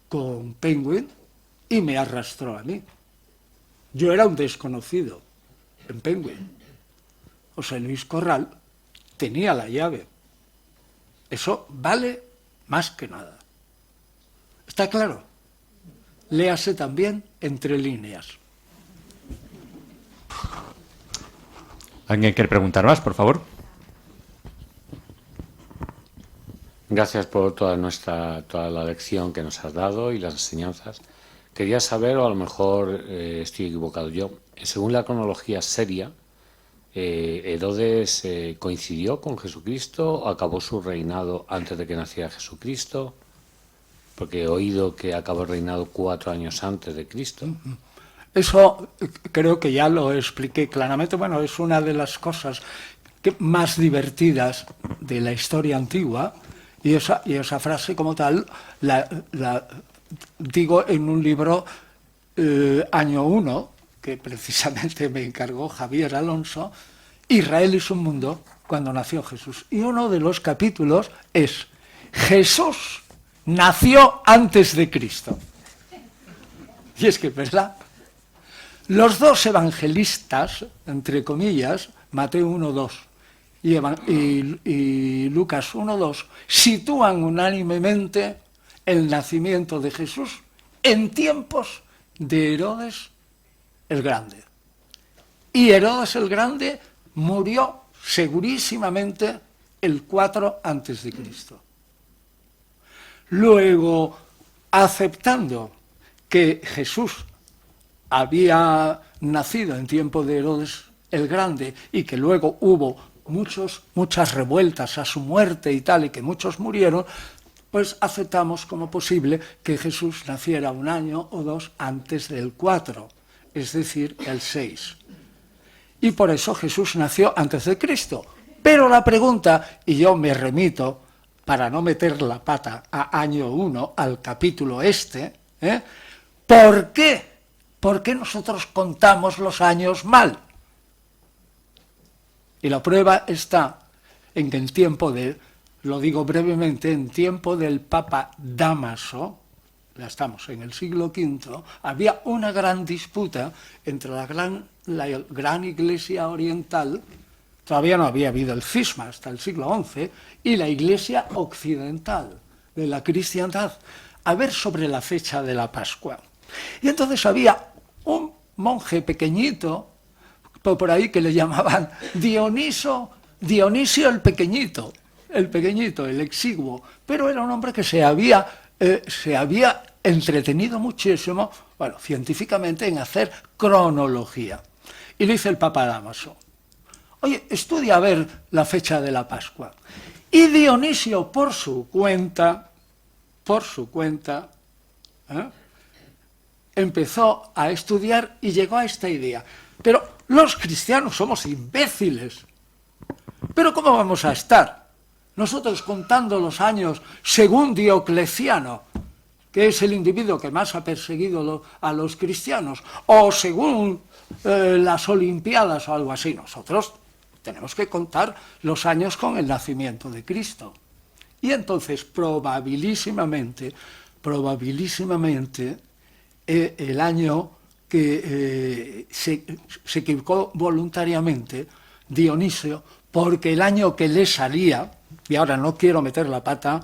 con Penguin y me arrastró a mí. Yo era un desconocido en Penguin. José Luis Corral tenía la llave. Eso vale más que nada. ¿Está claro? Léase también entre líneas. ¿Alguien quiere preguntar más, por favor? Gracias por toda la lección que nos has dado y las enseñanzas. Quería saber, o a lo mejor estoy equivocado yo, según la cronología seria, ¿Herodes coincidió con Jesucristo o acabó su reinado antes de que naciera Jesucristo? Porque he oído que acabó el reinado 4 años antes de Cristo. Eso creo que ya lo expliqué claramente. Bueno, es una de las cosas más divertidas de la historia antigua. Y esa frase como tal la digo en un libro año 1, que precisamente me encargó Javier Alonso, Israel es un mundo, cuando nació Jesús. Y uno de los capítulos es Jesús nació antes de Cristo. Y es que, ¿verdad? Los dos evangelistas, entre comillas, Mateo 1:2 y Lucas 1:2, sitúan unánimemente el nacimiento de Jesús en tiempos de Herodes el Grande. Y Herodes el Grande murió segurísimamente el 4 antes de Cristo. Luego, aceptando que Jesús había nacido en tiempo de Herodes el Grande y que luego hubo muchas revueltas a su muerte y tal, y que muchos murieron, pues aceptamos como posible que Jesús naciera 1 año o 2 antes del 4, es decir, el 6. Y por eso Jesús nació antes de Cristo. Pero la pregunta, y yo me remito, para no meter la pata a año 1, al capítulo ¿por qué? ¿Por qué nosotros contamos los años mal? Y la prueba está en que en tiempo lo digo brevemente, en tiempo del Papa Dámaso, ya estamos en el siglo V, había una gran disputa entre la gran Iglesia oriental, todavía no había habido el cisma hasta el siglo XI, y la Iglesia occidental de la cristiandad, a ver sobre la fecha de la Pascua. Y entonces había un monje pequeñito, por ahí que le llamaban Dionisio el pequeñito, el exiguo, pero era un hombre que se había entretenido muchísimo, bueno, científicamente, en hacer cronología. Y le dice el Papa Dámaso: oye, estudia a ver la fecha de la Pascua. Y Dionisio, por su cuenta, empezó a estudiar y llegó a esta idea. Pero los cristianos somos imbéciles. ¿Pero cómo vamos a estar nosotros contando los años según Diocleciano, que es el individuo que más ha perseguido a los cristianos, o según las Olimpiadas o algo así? Nosotros tenemos que contar los años con el nacimiento de Cristo. Y entonces, probabilísimamente, el año que se equivocó voluntariamente Dionisio, porque el año que le salía, y ahora no quiero meter la pata,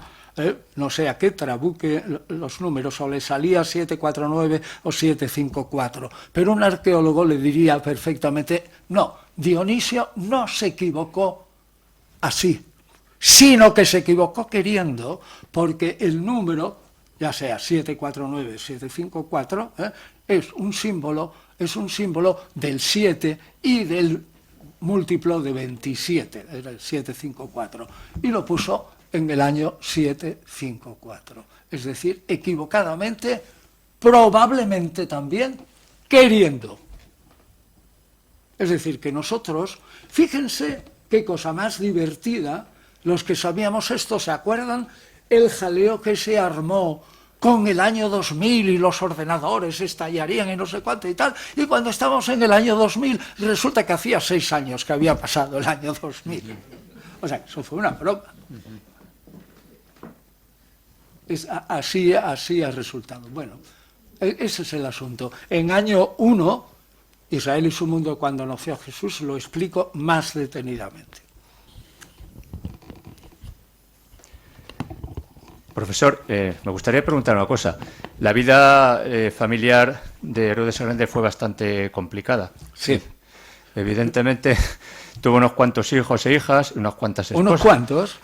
no sé a qué trabuque los números, o le salía 749 o 754, pero un arqueólogo le diría perfectamente: no, Dionisio no se equivocó así, sino que se equivocó queriendo, porque el número, ya sea 749, 754, es un símbolo del 7 y del múltiplo de 27, era el 754, y lo puso en el año 754, es decir, equivocadamente, probablemente también queriendo. Es decir, que nosotros, fíjense qué cosa más divertida, los que sabíamos esto, ¿se acuerdan el jaleo que se armó con el año 2000 y los ordenadores estallarían y no sé cuánto y tal? Y cuando estábamos en el año 2000, resulta que hacía 6 años que había pasado el año 2000. O sea, eso fue una broma. Así ha resultado. Bueno, ese es el asunto. En año 1, Israel y su mundo cuando nació a Jesús, lo explico más detenidamente. Profesor, me gustaría preguntar una cosa. La vida familiar de Herodes el Grande fue bastante complicada. Sí. Evidentemente tuvo unos cuantos hijos e hijas y unas cuantas esposas. ¿Unos cuantos?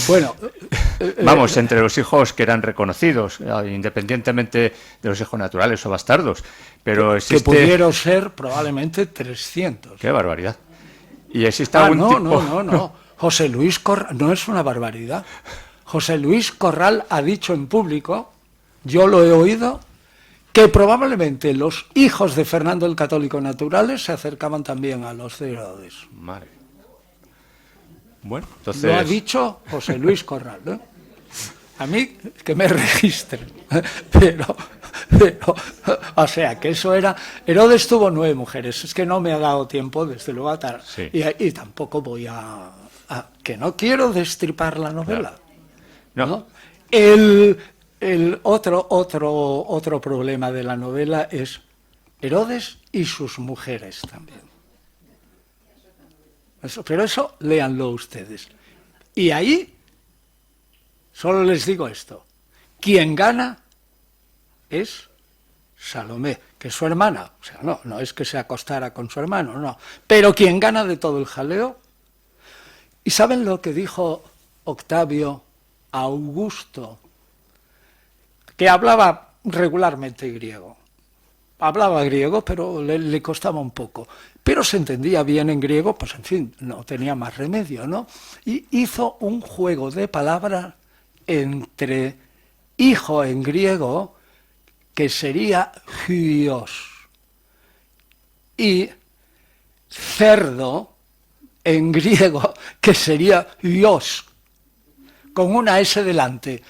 Bueno, vamos, entre los hijos que eran reconocidos, independientemente de los hijos naturales o bastardos, pero existe... Que pudieron ser probablemente 300. ¡Qué barbaridad! Y existe algún tipo... No. José Luis Corral, no es una barbaridad. José Luis Corral ha dicho en público, yo lo he oído, que probablemente los hijos de Fernando el Católico naturales se acercaban también a los de Herodes. Madre. Bueno, entonces... Lo ha dicho José Luis Corral, ¿no? A mí, que me registren. Pero, o sea, que eso era... Herodes tuvo 9 mujeres, es que no me ha dado tiempo, desde luego, a tal. Sí. Y tampoco voy a... Que no quiero destripar la novela. No. El otro problema de la novela es Herodes y sus mujeres también. Pero eso léanlo ustedes. Y ahí solo les digo esto: quien gana es Salomé, que es su hermana. O sea, no es que se acostara con su hermano, no. Pero quien gana de todo el jaleo ¿Y saben lo que dijo Octavio Augusto? Que hablaba regularmente griego. Hablaba griego, pero le costaba un poco. Pero se entendía bien en griego, pues en fin, no tenía más remedio, ¿no? Y hizo un juego de palabras entre hijo en griego, que sería huios, y cerdo en griego, que sería huios, con una S delante.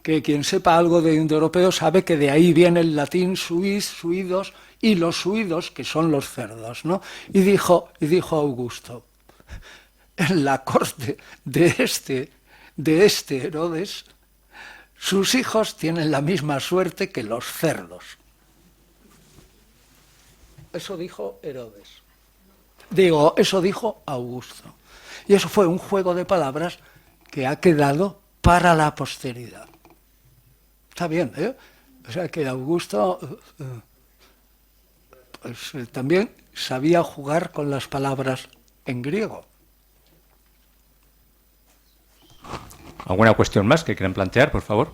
Que quien sepa algo de indoeuropeo sabe que de ahí viene el latín suis, suidos, y los suidos, que son los cerdos, ¿no? Y dijo Augusto, en la corte de este Herodes, sus hijos tienen la misma suerte que los cerdos. Eso dijo Herodes. Eso dijo Augusto. Y eso fue un juego de palabras que ha quedado para la posteridad. Está bien, ¿eh? O sea que Augusto pues, también sabía jugar con las palabras en griego. ¿Alguna cuestión más que quieran plantear, por favor?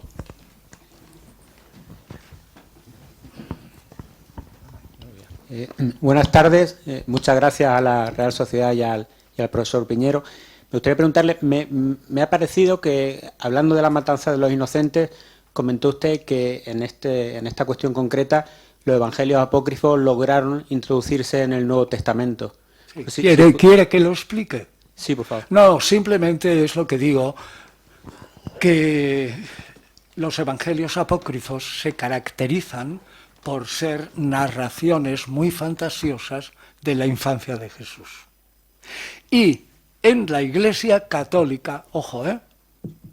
Buenas tardes. Muchas gracias a la Real Sociedad y al profesor Piñero. Me gustaría preguntarle, me ha parecido que, hablando de la matanza de los inocentes, comentó usted que en esta cuestión concreta los evangelios apócrifos lograron introducirse en el Nuevo Testamento. Sí, ¿Quiere que lo explique? Sí, por favor. No, simplemente es lo que digo, que los evangelios apócrifos se caracterizan por ser narraciones muy fantasiosas de la infancia de Jesús. Y en la Iglesia católica, ojo,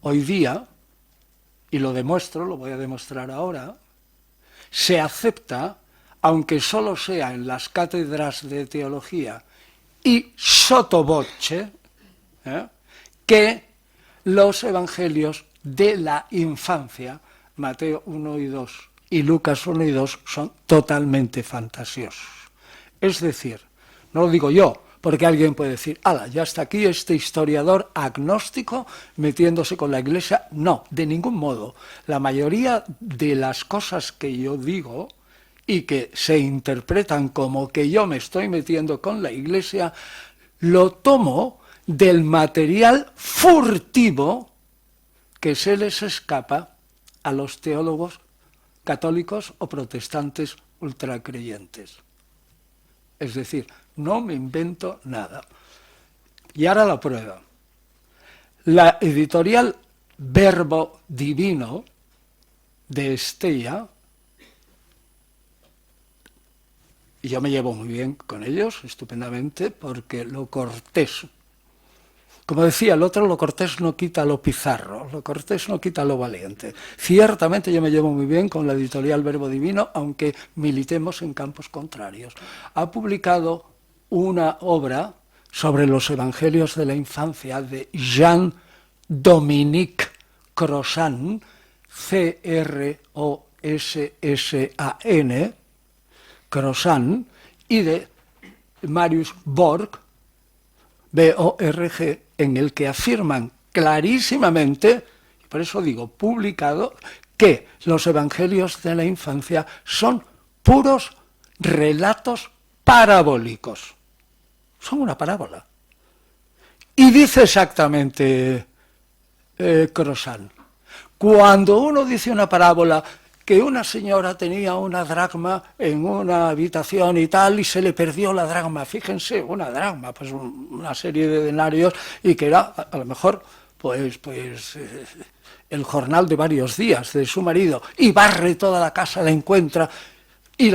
hoy día, y lo voy a demostrar ahora, se acepta, aunque solo sea en las cátedras de teología y sotto voce, que los evangelios de la infancia, Mateo 1 y 2 y Lucas 1 y 2, son totalmente fantasiosos. Es decir, no lo digo yo, porque alguien puede decir, ¡hala, ya está aquí este historiador agnóstico metiéndose con la Iglesia! No, de ningún modo. La mayoría de las cosas que yo digo y que se interpretan como que yo me estoy metiendo con la Iglesia, lo tomo del material furtivo que se les escapa a los teólogos católicos o protestantes ultracreyentes. Es decir, no me invento nada. Y ahora la prueba. La editorial Verbo Divino de Estella, y yo me llevo muy bien con ellos, estupendamente, porque lo cortés, como decía el otro, lo cortés no quita lo pizarro, lo cortés no quita lo valiente. Ciertamente yo me llevo muy bien con la editorial Verbo Divino, aunque militemos en campos contrarios. Ha publicado una obra sobre los evangelios de la infancia de Jean-Dominique Crossan, C-R-O-S-S-A-N, Crossan, y de Marius Borg, B-O-R-G, en el que afirman clarísimamente, y por eso digo publicado, que los evangelios de la infancia son puros relatos parabólicos. Son una parábola. Y dice exactamente Crossan, cuando uno dice una parábola, que una señora tenía una dracma en una habitación y tal, y se le perdió la dracma. Fíjense, una dracma, pues una serie de denarios, y que era, a lo mejor, el jornal de varios días de su marido, y barre toda la casa, la encuentra y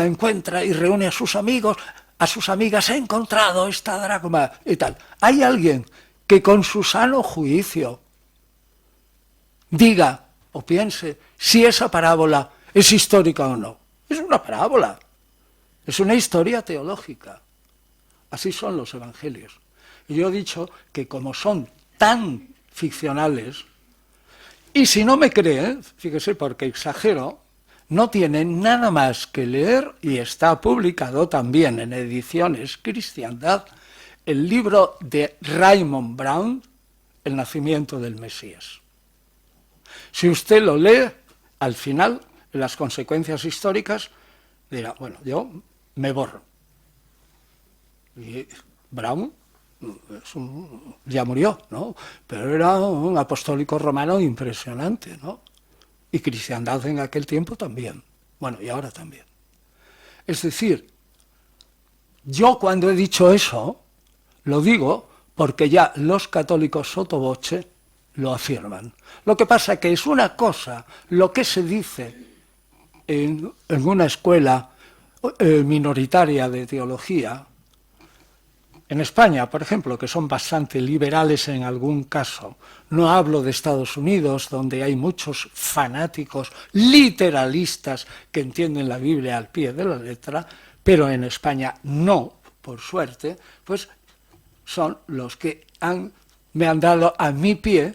reúne a sus amigos, a sus amigas, he encontrado esta dracma, y tal. Hay alguien que con su sano juicio diga o piense si esa parábola es histórica o no. Es una parábola, es una historia teológica. Así son los evangelios. Y yo he dicho que como son tan ficcionales, y si no me creen, fíjese porque exagero, no tienen nada más que leer, y está publicado también en Ediciones Cristiandad, el libro de Raymond Brown, el nacimiento del Mesías. Si usted lo lee, al final, en las consecuencias históricas, dirá, bueno, yo me borro. Y Brown ya murió, ¿no? Pero era un apostólico romano impresionante, ¿no? Y cristiandad en aquel tiempo también. Bueno, y ahora también. Es decir, yo cuando he dicho eso, lo digo porque ya los católicos sotto voce lo afirman. Lo que pasa es que es una cosa lo que se dice en una escuela minoritaria de teología, en España, por ejemplo, que son bastante liberales en algún caso. No hablo de Estados Unidos, donde hay muchos fanáticos literalistas que entienden la Biblia al pie de la letra, pero en España no, por suerte, pues son los que me han dado a mi pie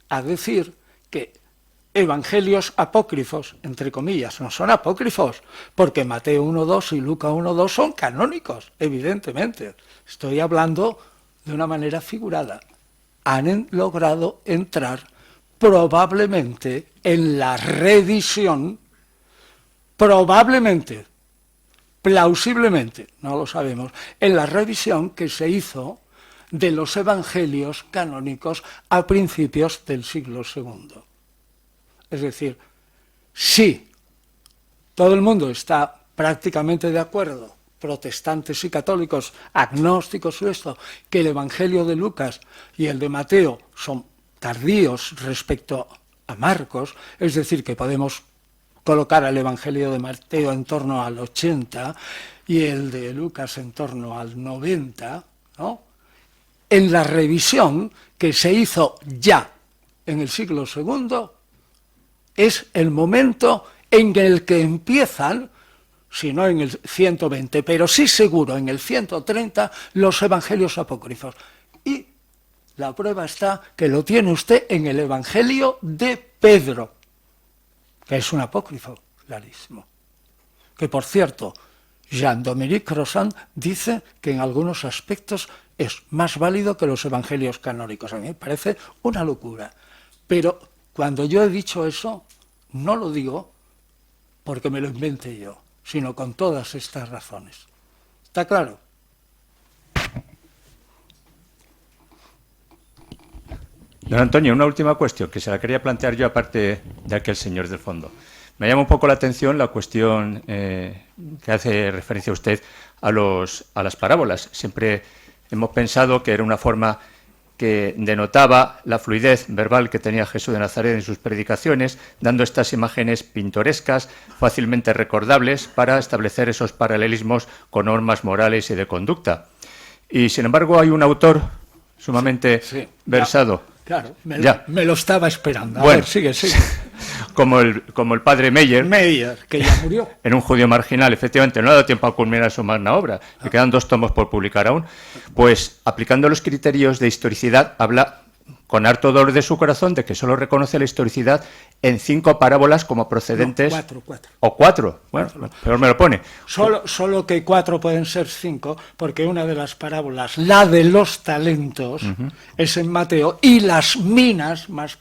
a decir que evangelios apócrifos, entre comillas, no son apócrifos, porque Mateo 1.2 y Lucas 1.2 son canónicos, evidentemente. Estoy hablando de una manera figurada. Han logrado entrar probablemente en la revisión, probablemente, plausiblemente, no lo sabemos, en la revisión que se hizo de los evangelios canónicos a principios del siglo II. Es decir, sí, todo el mundo está prácticamente de acuerdo, protestantes y católicos, agnósticos y esto, que el Evangelio de Lucas y el de Mateo son tardíos respecto a Marcos, es decir, que podemos colocar al Evangelio de Mateo en torno al 80 y el de Lucas en torno al 90, ¿no? En la revisión que se hizo ya en el siglo II, es el momento en el que empiezan, si no en el 120, pero sí seguro en el 130, los evangelios apócrifos. Y la prueba está que lo tiene usted en el Evangelio de Pedro, que es un apócrifo clarísimo. Que, por cierto, Jean-Dominique Crozat dice que en algunos aspectos es más válido que los evangelios canónicos. A mí me parece una locura. Pero cuando yo he dicho eso, no lo digo porque me lo invente yo, sino con todas estas razones. ¿Está claro? Don Antonio, una última cuestión que se la quería plantear yo aparte de aquel señor del fondo. Me llama un poco la atención la cuestión que hace referencia usted a las parábolas. Siempre hemos pensado que era una forma que denotaba la fluidez verbal que tenía Jesús de Nazaret en sus predicaciones, dando estas imágenes pintorescas, fácilmente recordables, para establecer esos paralelismos con normas morales y de conducta. Y, sin embargo, hay un autor sumamente versado. Claro, me lo estaba esperando. A ver, sigue. Como el padre Meyer. Meyer, que ya murió. En Un judío marginal, efectivamente, no ha dado tiempo a culminar su magna obra. Le quedan 2 tomos por publicar aún. Pues, aplicando los criterios de historicidad, habla con harto dolor de su corazón de que solo reconoce la historicidad en 5 parábolas como procedentes... No, 4. O 4, bueno, peor me lo pone. Solo que 4 pueden ser 5, porque una de las parábolas, la de los talentos, es en Mateo, y las minas, más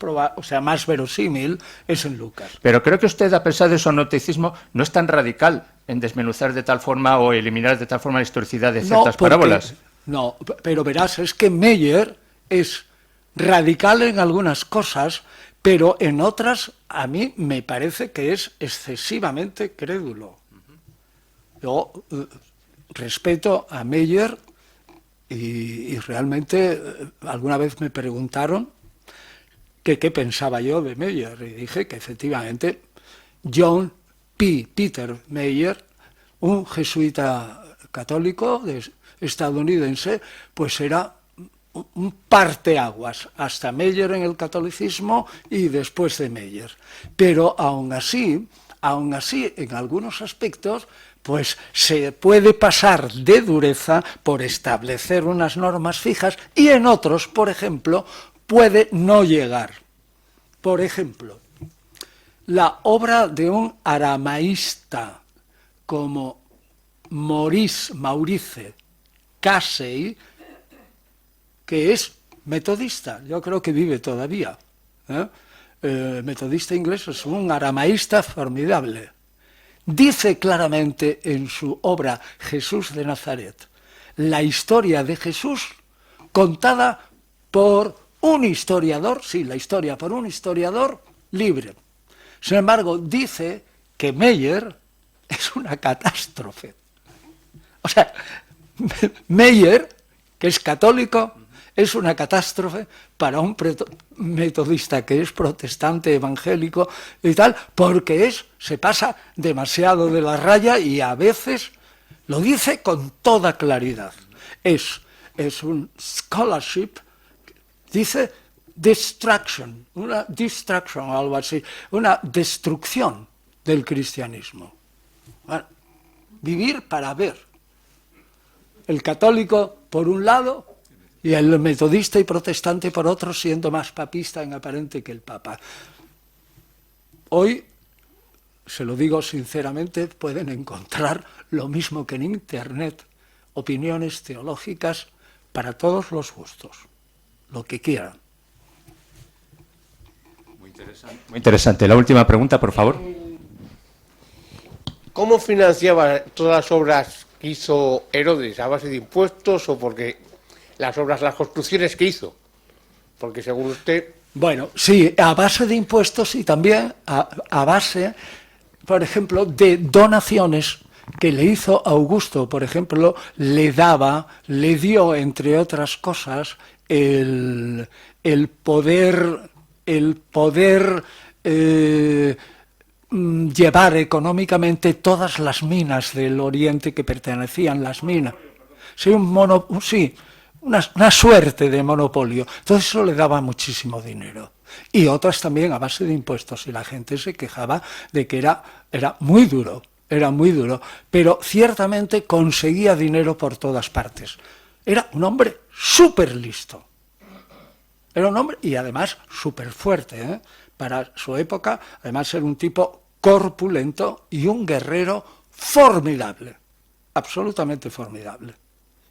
verosímil, es en Lucas. Pero creo que usted, a pesar de su agnosticismo, no es tan radical en desmenuzar de tal forma o eliminar de tal forma la historicidad de ciertas parábolas. No, pero verás, es que Meyer es radical en algunas cosas, pero en otras a mí me parece que es excesivamente crédulo. Yo respeto a Meyer y realmente alguna vez me preguntaron que qué pensaba yo de Meyer y dije que efectivamente Peter Meyer, un jesuita católico estadounidense, pues era un parteaguas hasta Meyer en el catolicismo y después de Meyer. Pero aún así, en algunos aspectos, pues se puede pasar de dureza por establecer unas normas fijas y en otros, por ejemplo, puede no llegar. Por ejemplo, la obra de un aramaísta como Maurice Casey, que es metodista, yo creo que vive todavía. Metodista inglés, es un aramaísta formidable. Dice claramente en su obra Jesús de Nazaret la historia de Jesús contada por un historiador, sí, la historia por un historiador libre. Sin embargo, dice que Meyer es una catástrofe. O sea, Meyer, que es católico, es una catástrofe para un metodista que es protestante, evangélico y tal, porque se pasa demasiado de la raya y a veces lo dice con toda claridad. Es un scholarship, dice una distraction o algo así, una destrucción del cristianismo. Bueno, vivir para ver. El católico por un lado y el metodista y protestante por otro, siendo más papista en aparente que el Papa. Hoy, se lo digo sinceramente, pueden encontrar lo mismo que en Internet, opiniones teológicas para todos los gustos, lo que quieran. Muy interesante. La última pregunta, por favor. ¿Cómo financiaba todas las obras que hizo Herodes? ¿A base de impuestos o porque las construcciones que hizo? Porque según usted... Bueno, sí, a base de impuestos y también a base, por ejemplo, de donaciones que le hizo Augusto. Por ejemplo, le dio, entre otras cosas, el poder llevar económicamente todas las minas del Oriente que pertenecían las minas. Sí, una suerte de monopolio. Entonces eso le daba muchísimo dinero. Y otras también a base de impuestos. Y la gente se quejaba de que era muy duro, pero ciertamente conseguía dinero por todas partes. Era un hombre súper listo. Era un hombre y además súper fuerte, para su época, además era un tipo corpulento y un guerrero formidable, absolutamente formidable.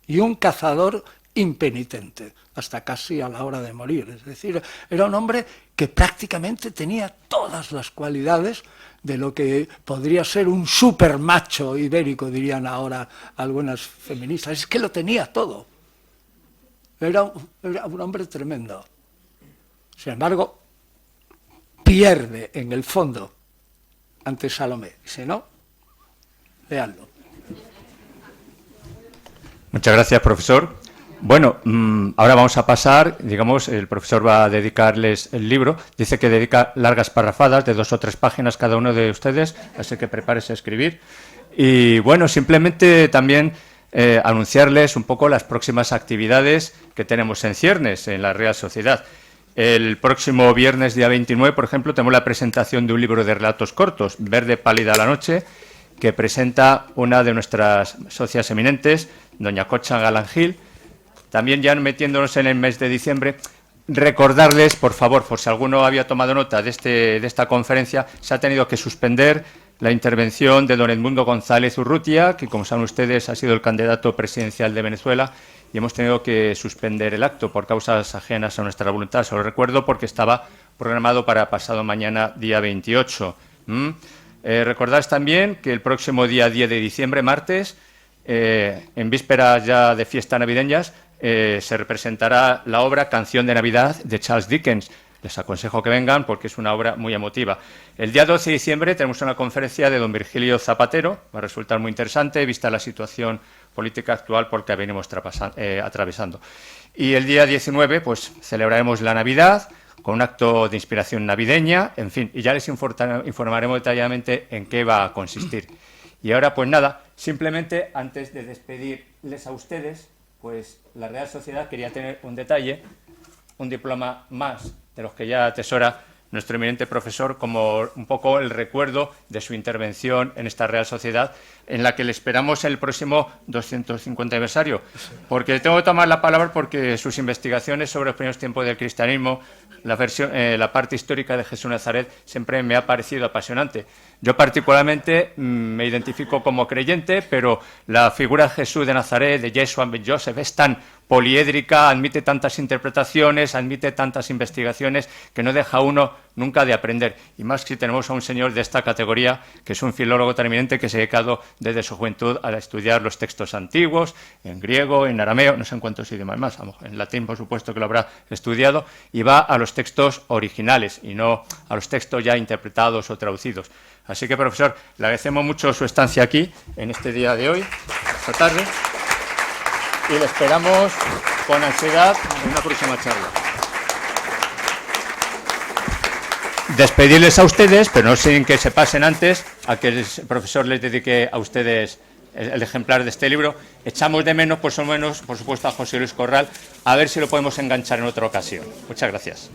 Y un cazador impenitente, hasta casi a la hora de morir. Es decir, era un hombre que prácticamente tenía todas las cualidades de lo que podría ser un supermacho ibérico, dirían ahora algunas feministas. Es que lo tenía todo. Era un hombre tremendo. Sin embargo, pierde en el fondo ante Salomé. Si no, leanlo. Muchas gracias, profesor. Bueno, ahora vamos a pasar, digamos, el profesor va a dedicarles el libro. Dice que dedica largas parrafadas de 2 o 3 páginas cada uno de ustedes, así que prepárese a escribir. Y bueno, simplemente también anunciarles un poco las próximas actividades que tenemos en ciernes, en la Real Sociedad. El próximo viernes, día 29, por ejemplo, tenemos la presentación de un libro de relatos cortos, Verde pálida la noche, que presenta una de nuestras socias eminentes, doña Concha Galán Gil. También, ya metiéndonos en el mes de diciembre, recordarles, por favor, por si alguno había tomado nota de esta conferencia, se ha tenido que suspender la intervención de don Edmundo González Urrutia, que, como saben ustedes, ha sido el candidato presidencial de Venezuela, y hemos tenido que suspender el acto por causas ajenas a nuestra voluntad. Se lo recuerdo porque estaba programado para pasado mañana, día 28. Recordaros también que el próximo día 10 de diciembre, martes, en vísperas ya de fiestas navideñas, se representará la obra Canción de Navidad de Charles Dickens. Les aconsejo que vengan porque es una obra muy emotiva. El día 12 de diciembre tenemos una conferencia de don Virgilio Zapatero, va a resultar muy interesante vista la situación política actual por la que venimos atravesando. Y el día 19 pues celebraremos la Navidad con un acto de inspiración navideña, en fin, y ya les informaremos detalladamente en qué va a consistir. Y ahora pues nada, simplemente antes de despedirles a ustedes, pues la Real Sociedad quería tener un detalle, un diploma más de los que ya atesora nuestro eminente profesor, como un poco el recuerdo de su intervención en esta Real Sociedad, en la que le esperamos el próximo 250 aniversario. Porque tengo que tomar la palabra porque sus investigaciones sobre los primeros tiempos del cristianismo, la parte histórica de Jesús de Nazaret, siempre me ha parecido apasionante. Yo particularmente me identifico como creyente, pero la figura de Jesús de Nazaret, de Yeshua ben Joseph, es tan poliédrica, admite tantas interpretaciones, admite tantas investigaciones, que no deja uno nunca de aprender. Y más si tenemos a un señor de esta categoría, que es un filólogo tan eminente que se ha dedicado desde su juventud a estudiar los textos antiguos, en griego, en arameo, no sé en cuántos idiomas más, en latín por supuesto que lo habrá estudiado, y va a los textos originales y no a los textos ya interpretados o traducidos. Así que, profesor, le agradecemos mucho su estancia aquí en este día de hoy, esta tarde, y le esperamos con ansiedad en una próxima charla. Despedirles a ustedes, pero no sin que se pasen antes a que el profesor les dedique a ustedes el ejemplar de este libro. Echamos de menos, por supuesto, a José Luis Corral, a ver si lo podemos enganchar en otra ocasión. Muchas gracias.